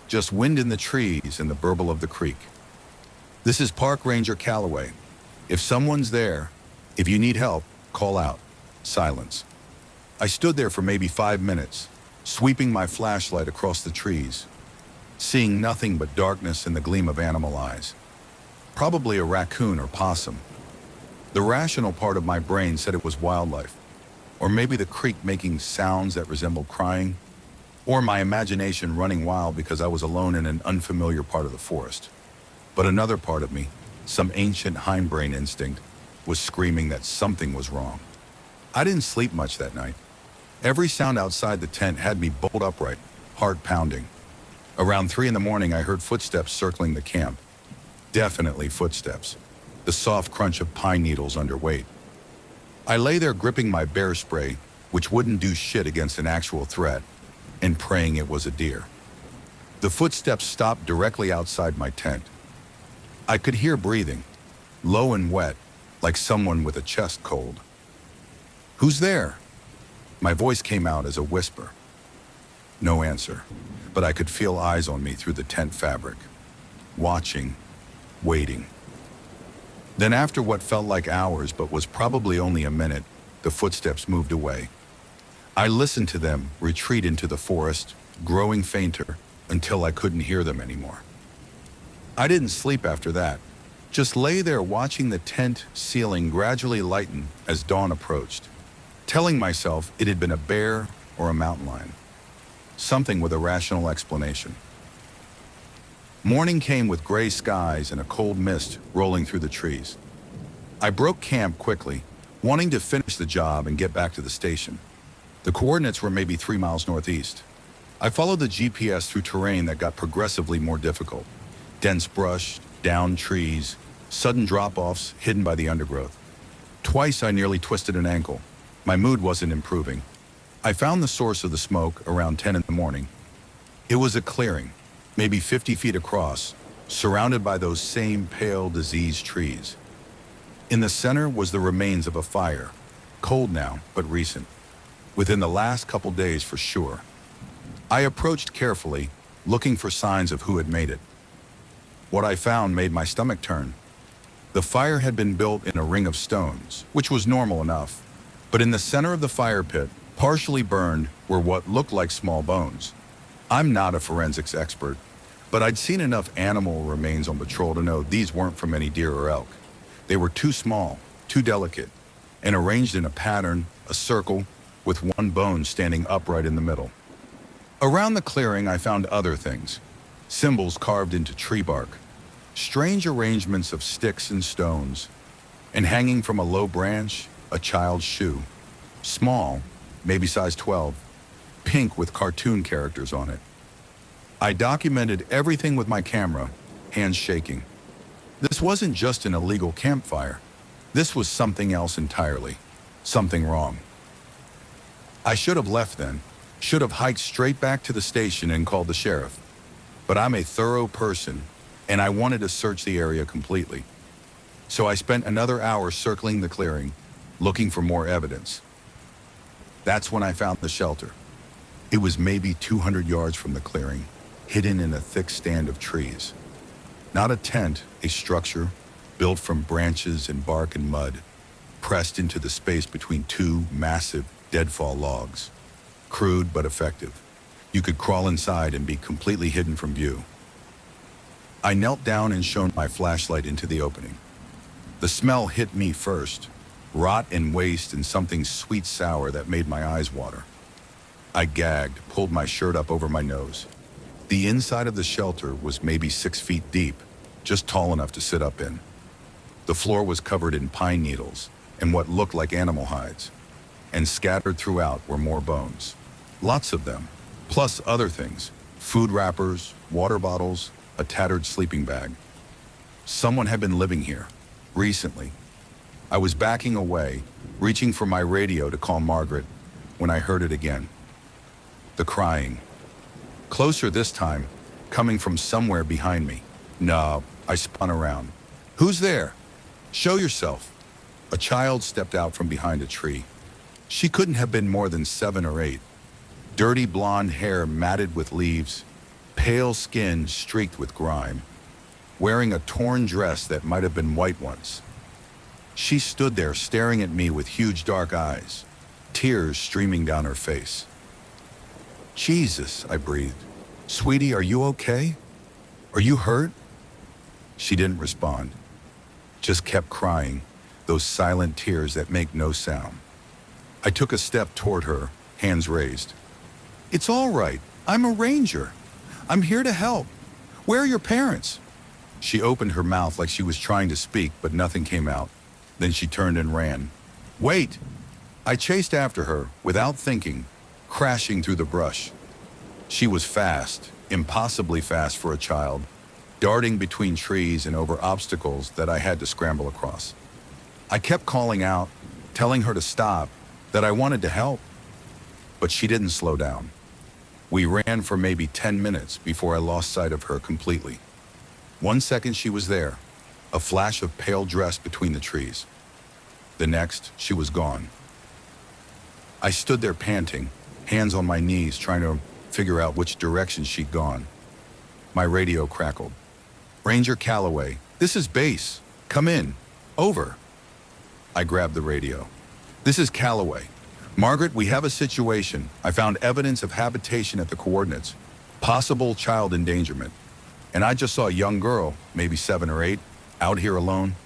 Just wind in the trees and the burble of the creek. "This is Park Ranger Calloway. If someone's there, if you need help, call out." Silence. I stood there for maybe 5 minutes, sweeping my flashlight across the trees, seeing nothing but darkness and the gleam of animal eyes. Probably a raccoon or possum. The rational part of my brain said it was wildlife, or maybe the creek making sounds that resembled crying, or my imagination running wild because I was alone in an unfamiliar part of the forest. But another part of me, some ancient hindbrain instinct, was screaming that something was wrong. I didn't sleep much that night. Every sound outside the tent had me bolt upright, heart pounding. Around 3 in the morning, I heard footsteps circling the camp. Definitely footsteps. The soft crunch of pine needles under weight. I lay there gripping my bear spray, which wouldn't do shit against an actual threat, and praying it was a deer. The footsteps stopped directly outside my tent. I could hear breathing, low and wet, like someone with a chest cold. "Who's there?" My voice came out as a whisper. No answer, but I could feel eyes on me through the tent fabric, watching, waiting. Then after what felt like hours but was probably only a minute, the footsteps moved away. I listened to them retreat into the forest, growing fainter until I couldn't hear them anymore. I didn't sleep after that, just lay there watching the tent ceiling gradually lighten as dawn approached, telling myself it had been a bear or a mountain lion, something with a rational explanation. Morning came with gray skies and a cold mist rolling through the trees. I broke camp quickly, wanting to finish the job and get back to the station. The coordinates were maybe 3 miles northeast. I followed the GPS through terrain that got progressively more difficult. Dense brush, downed trees, sudden drop-offs hidden by the undergrowth. Twice I nearly twisted an ankle. My mood wasn't improving. I found the source of the smoke around 10 in the morning. It was a clearing, maybe 50 feet across, surrounded by those same pale, diseased trees. In the center was the remains of a fire, cold now, but recent. within the last couple days for sure. I approached carefully, looking for signs of who had made it. What I found made my stomach turn. The fire had been built in a ring of stones, which was normal enough, but in the center of the fire pit, partially burned, were what looked like small bones. I'm not a forensics expert, but I'd seen enough animal remains on patrol to know these weren't from any deer or elk. They were too small, too delicate, and arranged in a pattern, a circle, with one bone standing upright in the middle. Around the clearing, I found other things. Symbols carved into tree bark, strange arrangements of sticks and stones, and hanging from a low branch, a child's shoe. Small, maybe size 12, pink with cartoon characters on it. I documented everything with my camera, hands shaking. This wasn't just an illegal campfire. This was something else entirely. Something wrong. I should have left then. Should have hiked straight back to the station and called the sheriff. But I'm a thorough person, and I wanted to search the area completely. So I spent another hour circling the clearing, looking for more evidence. That's when I found the shelter. It was maybe 200 yards from the clearing, hidden in a thick stand of trees. Not a tent, a structure, built from branches and bark and mud, pressed into the space between two massive deadfall logs. Crude but effective. You could crawl inside and be completely hidden from view. I knelt down and shone my flashlight into the opening. The smell hit me first, rot and waste and something sweet sour that made my eyes water. I gagged, pulled my shirt up over my nose. The inside of the shelter was maybe 6 feet deep, just tall enough to sit up in. The floor was covered in pine needles and what looked like animal hides, and scattered throughout were more bones. Lots of them, plus other things, food wrappers, water bottles, a tattered sleeping bag. Someone had been living here, recently. I was backing away, reaching for my radio to call Margaret, when I heard it again. The crying. Closer this time, coming from somewhere behind me. No, I spun around. Who's there? Show yourself. A child stepped out from behind a tree. She couldn't have been more than 7 or 8. Dirty blonde hair matted with leaves, pale skin streaked with grime, wearing a torn dress that might have been white once. She stood there staring at me with huge dark eyes, tears streaming down her face. Jesus, I breathed. Sweetie, are you okay? Are you hurt? She didn't respond, just kept crying, those silent tears that make no sound. I took a step toward her, hands raised. It's all right. I'm a ranger. I'm here to help. Where are your parents? She opened her mouth like she was trying to speak, but nothing came out. Then she turned and ran. Wait! I chased after her, without thinking, crashing through the brush. She was fast, impossibly fast for a child, darting between trees and over obstacles that I had to scramble across. I kept calling out, telling her to stop, that I wanted to help. But she didn't slow down. We ran for maybe 10 minutes before I lost sight of her completely. 1 second she was there, a flash of pale dress between the trees. The next, she was gone. I stood there panting, hands on my knees, trying to figure out which direction she'd gone. My radio crackled. Ranger Calloway, this is base. Come in. Over. I grabbed the radio. This is Calloway. Margaret, we have a situation. I found evidence of habitation at the coordinates. Possible child endangerment. And I just saw a young girl, maybe 7 or 8, out here alone.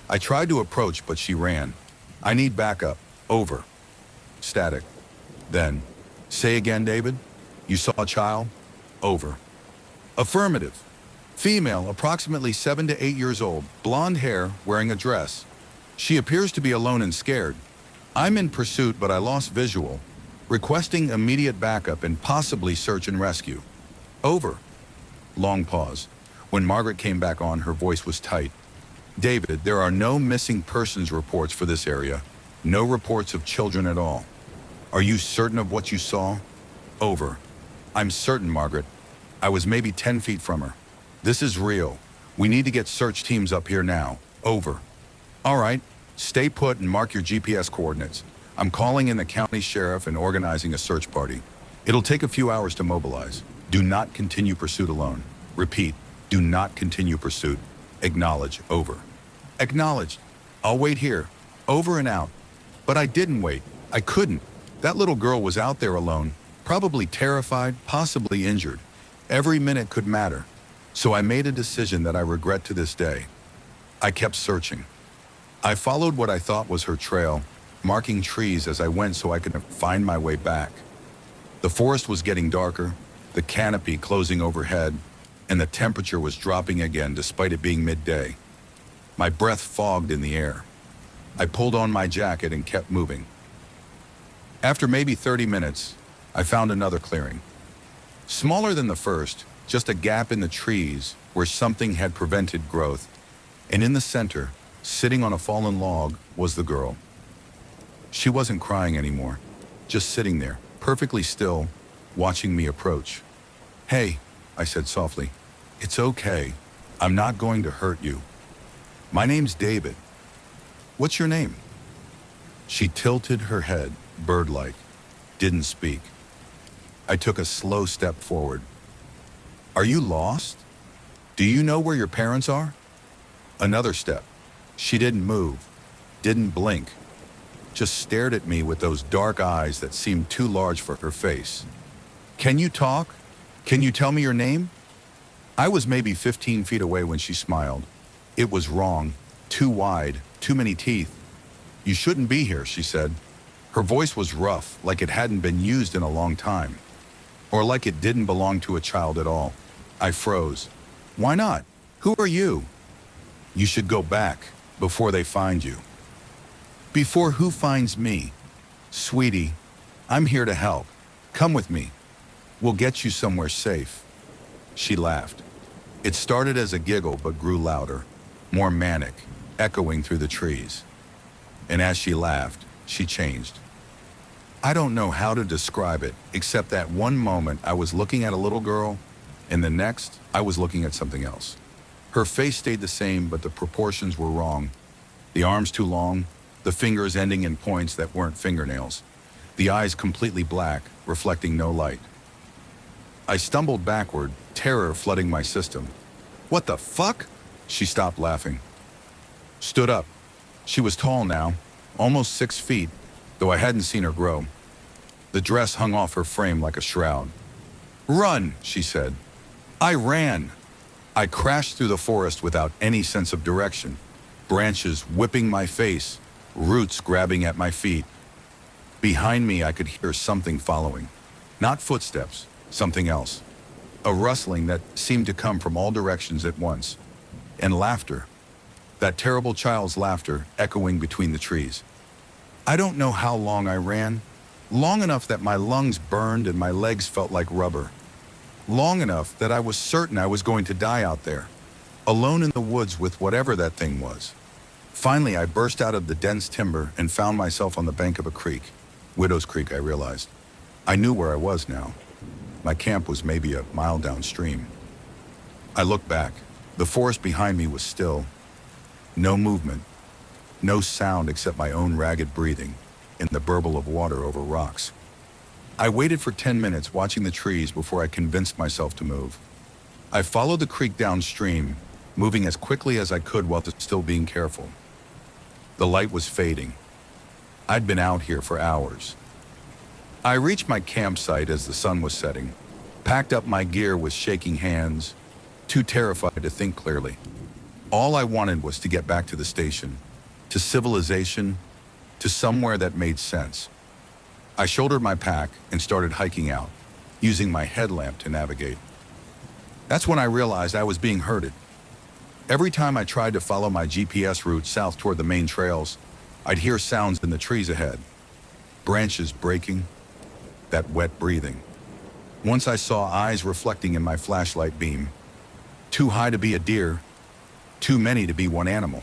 I tried to approach, but she ran. I need backup. Over. Static. Then, say again, David? You saw a child? Over. Affirmative. Female, approximately 7 to 8 years old, blonde hair, wearing a dress. She appears to be alone and scared. I'm in pursuit, but I lost visual. Requesting immediate backup and possibly search and rescue. Over. Long pause. When Margaret came back on, her voice was tight. David, there are no missing persons reports for this area. No reports of children at all. Are you certain of what you saw? Over. I'm certain, Margaret. I was maybe 10 feet from her. This is real. We need to get search teams up here now. Over. All right. Stay put and mark your GPS coordinates. I'm calling in the county sheriff and organizing a search party. It'll take a few hours to mobilize. Do not continue pursuit alone. Repeat, do not continue pursuit. Acknowledge, over. Acknowledged. I'll wait here. Over and out. But I didn't wait. I couldn't. That little girl was out there alone, probably terrified, possibly injured. Every minute could matter. So I made a decision that I regret to this day. I kept searching. I followed what I thought was her trail, marking trees as I went so I could find my way back. The forest was getting darker, the canopy closing overhead, and the temperature was dropping again despite it being midday. My breath fogged in the air. I pulled on my jacket and kept moving. After maybe 30 minutes, I found another clearing. Smaller than the first, just a gap in the trees where something had prevented growth, and in the center, sitting on a fallen log, was the girl. She wasn't crying anymore, just sitting there, perfectly still, watching me approach. "Hey," I said softly, "it's okay. I'm not going to hurt you. My name's David. What's your name?" She tilted her head, bird-like, didn't speak. I took a slow step forward. "Are you lost? Do you know where your parents are?" Another step. She didn't move, didn't blink, just stared at me with those dark eyes that seemed too large for her face. "Can you talk? Can you tell me your name?" I was maybe 15 feet away when she smiled. It was wrong, too wide, too many teeth. "You shouldn't be here," she said. Her voice was rough, like it hadn't been used in a long time, or like it didn't belong to a child at all. I froze. "Why not? Who are you?" "You should go back, before they find you." "Before who finds me?" "Sweetie, I'm here to help. Come with me. We'll get you somewhere safe." She laughed. It started as a giggle but grew louder, more manic, echoing through the trees. And as she laughed, she changed. I don't know how to describe it, except that one moment I was looking at a little girl, and the next I was looking at something else. Her face stayed the same, but the proportions were wrong. The arms too long, the fingers ending in points that weren't fingernails, the eyes completely black, reflecting no light. I stumbled backward, terror flooding my system. "What the fuck?" She stopped laughing. Stood up. She was tall now, almost 6 feet, though I hadn't seen her grow. The dress hung off her frame like a shroud. "Run," she said. I ran. I crashed through the forest without any sense of direction, branches whipping my face, roots grabbing at my feet. Behind me, I could hear something following. Not footsteps, something else. A rustling that seemed to come from all directions at once. And laughter. That terrible child's laughter echoing between the trees. I don't know how long I ran. Long enough that my lungs burned and my legs felt like rubber. Long enough that I was certain I was going to die out there, alone in the woods with whatever that thing was. Finally, I burst out of the dense timber and found myself on the bank of a creek. Widow's Creek, I realized. I knew where I was now. My camp was maybe a mile downstream. I looked back. The forest behind me was still. No movement. No sound except my own ragged breathing and the burble of water over rocks. I waited for 10 minutes watching the trees before I convinced myself to move. I followed the creek downstream, moving as quickly as I could while still being careful. The light was fading. I'd been out here for hours. I reached my campsite as the sun was setting, packed up my gear with shaking hands, too terrified to think clearly. All I wanted was to get back to the station, to civilization, to somewhere that made sense. I shouldered my pack and started hiking out, using my headlamp to navigate. That's when I realized I was being herded. Every time I tried to follow my GPS route south toward the main trails, I'd hear sounds in the trees ahead. Branches breaking, that wet breathing. Once I saw eyes reflecting in my flashlight beam. Too high to be a deer, too many to be one animal.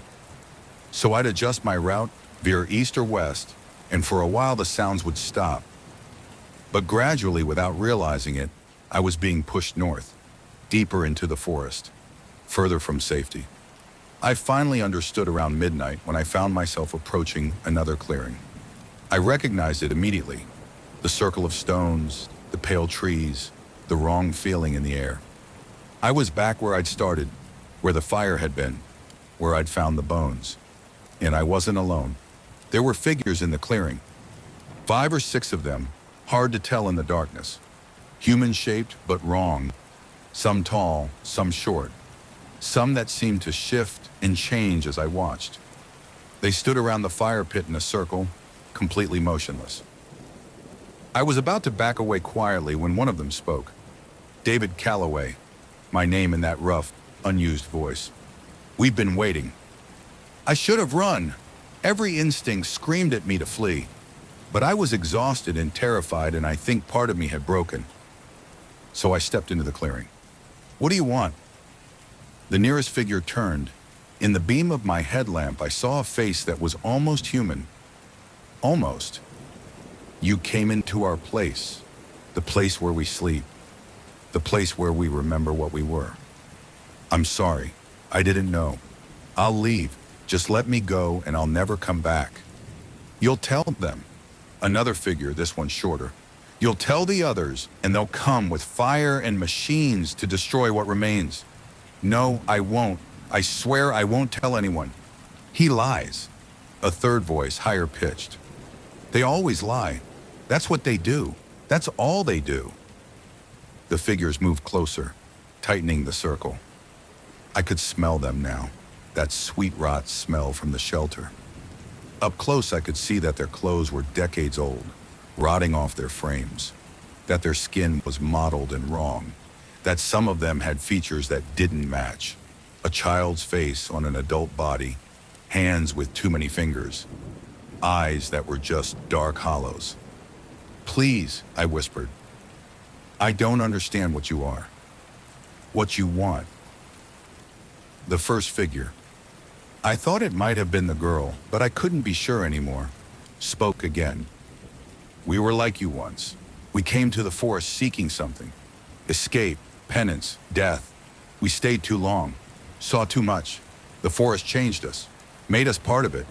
So I'd adjust my route, veer east or west, and for a while the sounds would stop. But gradually, without realizing it, I was being pushed north, deeper into the forest, further from safety. I finally understood around midnight when I found myself approaching another clearing. I recognized it immediately. The circle of stones, the pale trees, the wrong feeling in the air. I was back where I'd started, where the fire had been, where I'd found the bones. And I wasn't alone. There were figures in the clearing. 5 or 6 of them, hard to tell in the darkness. Human-shaped but wrong. Some tall, some short. Some that seemed to shift and change as I watched. They stood around the fire pit in a circle, completely motionless. I was about to back away quietly when one of them spoke. David Calloway, my name in that rough, unused voice. "We've been waiting." I should have run. Every instinct screamed at me to flee. But I was exhausted and terrified, and I think part of me had broken. So I stepped into the clearing. "What do you want?" The nearest figure turned. In the beam of my headlamp, I saw a face that was almost human. Almost. "You came into our place. The place where we sleep. The place where we remember what we were." "I'm sorry. I didn't know. I'll leave. Just let me go and I'll never come back." "You'll tell them." Another figure, this one shorter. "You'll tell the others and they'll come with fire and machines to destroy what remains." "No, I won't. I swear I won't tell anyone." "He lies." A third voice, higher pitched. "They always lie. That's what they do. That's all they do." The figures moved closer, tightening the circle. I could smell them now, that sweet rot smell from the shelter. Up close, I could see that their clothes were decades old, rotting off their frames, that their skin was mottled and wrong, that some of them had features that didn't match. A child's face on an adult body, hands with too many fingers, eyes that were just dark hollows. "Please," I whispered. "I don't understand what you are. What you want." The first figure, I thought it might have been the girl, but I couldn't be sure anymore, spoke again. "We were like you once. We came to the forest seeking something. Escape, penance, death. We stayed too long, saw too much. The forest changed us, made us part of it.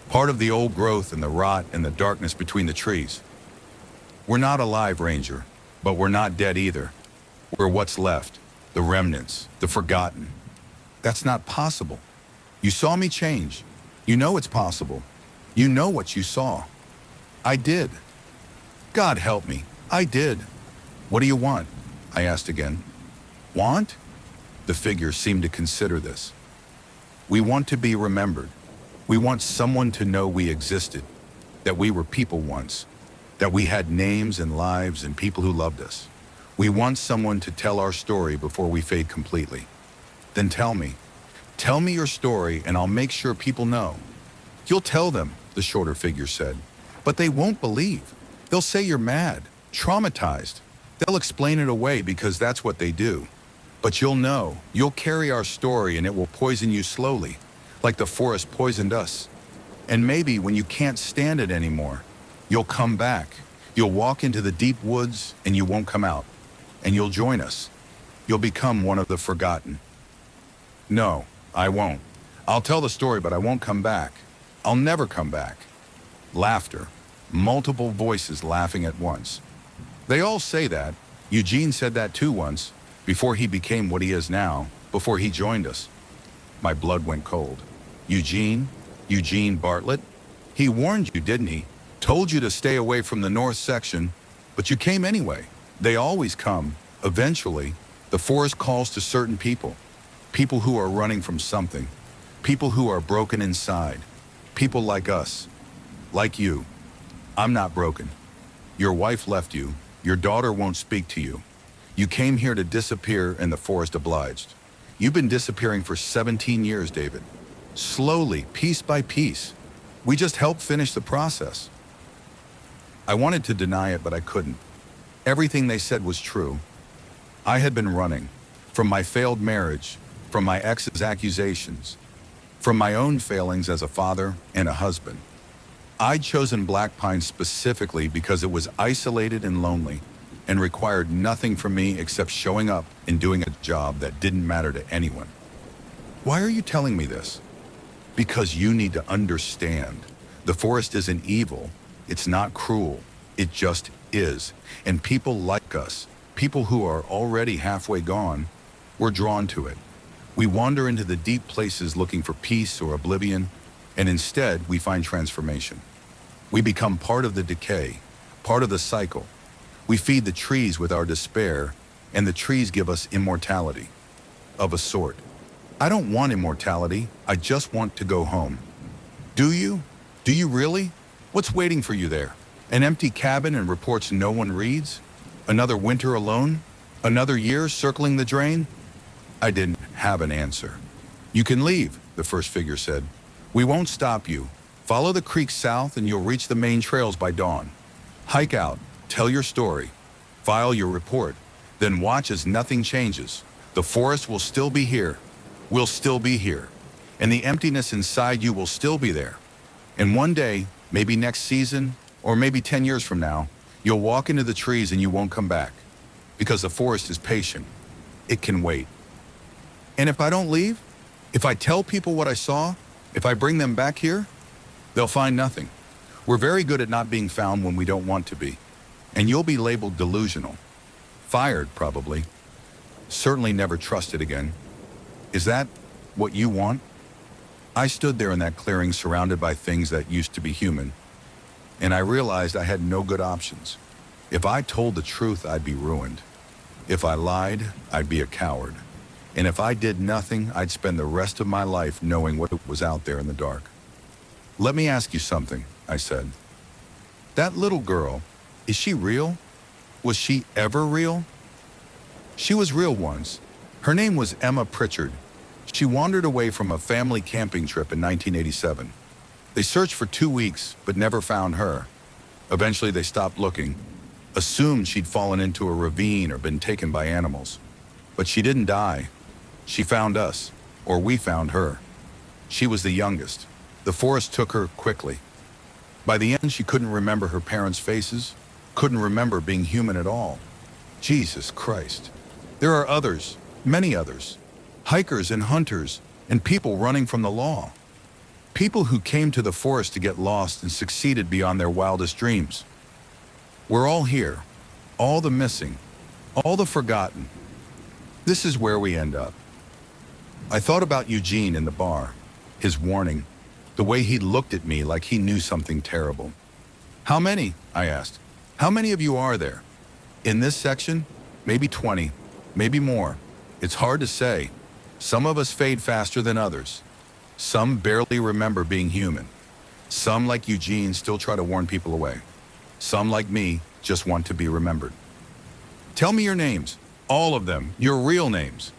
Part of the old growth and the rot and the darkness between the trees. We're not alive, Ranger, but we're not dead either. We're what's left, the remnants, the forgotten. That's not possible. You saw me change. You know it's possible. You know what you saw." "I did." "God help me, I did." "What do you want?" I asked again. "Want?" The figure seemed to consider this. "We want to be remembered. We want someone to know we existed, that we were people once, that we had names and lives and people who loved us. We want someone to tell our story before we fade completely." "Then tell me. Tell me your story and I'll make sure people know." "You'll tell them," the shorter figure said, "but they won't believe. They'll say you're mad, traumatized. They'll explain it away because that's what they do. But you'll know, you'll carry our story and it will poison you slowly, like the forest poisoned us. And maybe when you can't stand it anymore, you'll come back. You'll walk into the deep woods and you won't come out. And you'll join us. You'll become one of the forgotten." "No, I won't. I'll tell the story, but I won't come back. I'll never come back." Laughter. Multiple voices laughing at once. "They all say that. Eugene said that too once, before he became what he is now, before he joined us." My blood went cold. "Eugene? Eugene Bartlett? He warned you, didn't he? Told you to stay away from the north section, but you came anyway. They always come. Eventually, the forest calls to certain people. People who are running from something. People who are broken inside. People like us. Like you. I'm not broken. Your wife left you. Your daughter won't speak to you. You came here to disappear and the forest obliged. You've been disappearing for 17 years, David. Slowly, piece by piece. We just helped finish the process." I wanted to deny it, but I couldn't. Everything they said was true. I had been running. From my failed marriage, from my ex's accusations, from my own failings as a father and a husband. I'd chosen Black Pine specifically because it was isolated and lonely and required nothing from me except showing up and doing a job that didn't matter to anyone. "Why are you telling me this?" "Because you need to understand. The forest isn't evil. It's not cruel. It just is. And people like us, people who are already halfway gone, we're drawn to it. We wander into the deep places looking for peace or oblivion, and instead we find transformation. We become part of the decay, part of the cycle. We feed the trees with our despair, and the trees give us immortality, of a sort. I don't want immortality, I just want to go home. Do you? Do you really? What's waiting for you there? An empty cabin and reports no one reads? Another winter alone? Another year circling the drain? I didn't have an answer. You can leave, the first figure said. We won't stop you. Follow the creek south and you'll reach the main trails by dawn. Hike out, tell your story, file your report, then watch as nothing changes. The forest will still be here. We'll still be here. And the emptiness inside you will still be there. And one day, maybe next season, or maybe 10 years from now, you'll walk into the trees and you won't come back. Because the forest is patient. It can wait. And if I don't leave, if I tell people what I saw, if I bring them back here, they'll find nothing. We're very good at not being found when we don't want to be. And you'll be labeled delusional. Fired, probably. Certainly never trusted again. Is that what you want? I stood there in that clearing surrounded by things that used to be human, and I realized I had no good options. If I told the truth, I'd be ruined. If I lied, I'd be a coward. And if I did nothing, I'd spend the rest of my life knowing what was out there in the dark. Let me ask you something, I said. That little girl, is she real? Was she ever real? She was real once. Her name was Emma Pritchard. She wandered away from a family camping trip in 1987. They searched for 2 weeks, but never found her. Eventually they stopped looking, assumed she'd fallen into a ravine or been taken by animals. But she didn't die. She found us, or we found her. She was the youngest. The forest took her quickly. By the end, she couldn't remember her parents' faces, couldn't remember being human at all. Jesus Christ. There are others, many others. Hikers and hunters, and people running from the law. People who came to the forest to get lost and succeeded beyond their wildest dreams. We're all here, all the missing, all the forgotten. This is where we end up. I thought about Eugene in the bar, his warning, the way he looked at me like he knew something terrible. How many? I asked. How many of you are there? In this section? Maybe 20, maybe more. It's hard to say. Some of us fade faster than others. Some barely remember being human. Some, like Eugene, still try to warn people away. Some, like me, just want to be remembered. Tell me your names, all of them, your real names.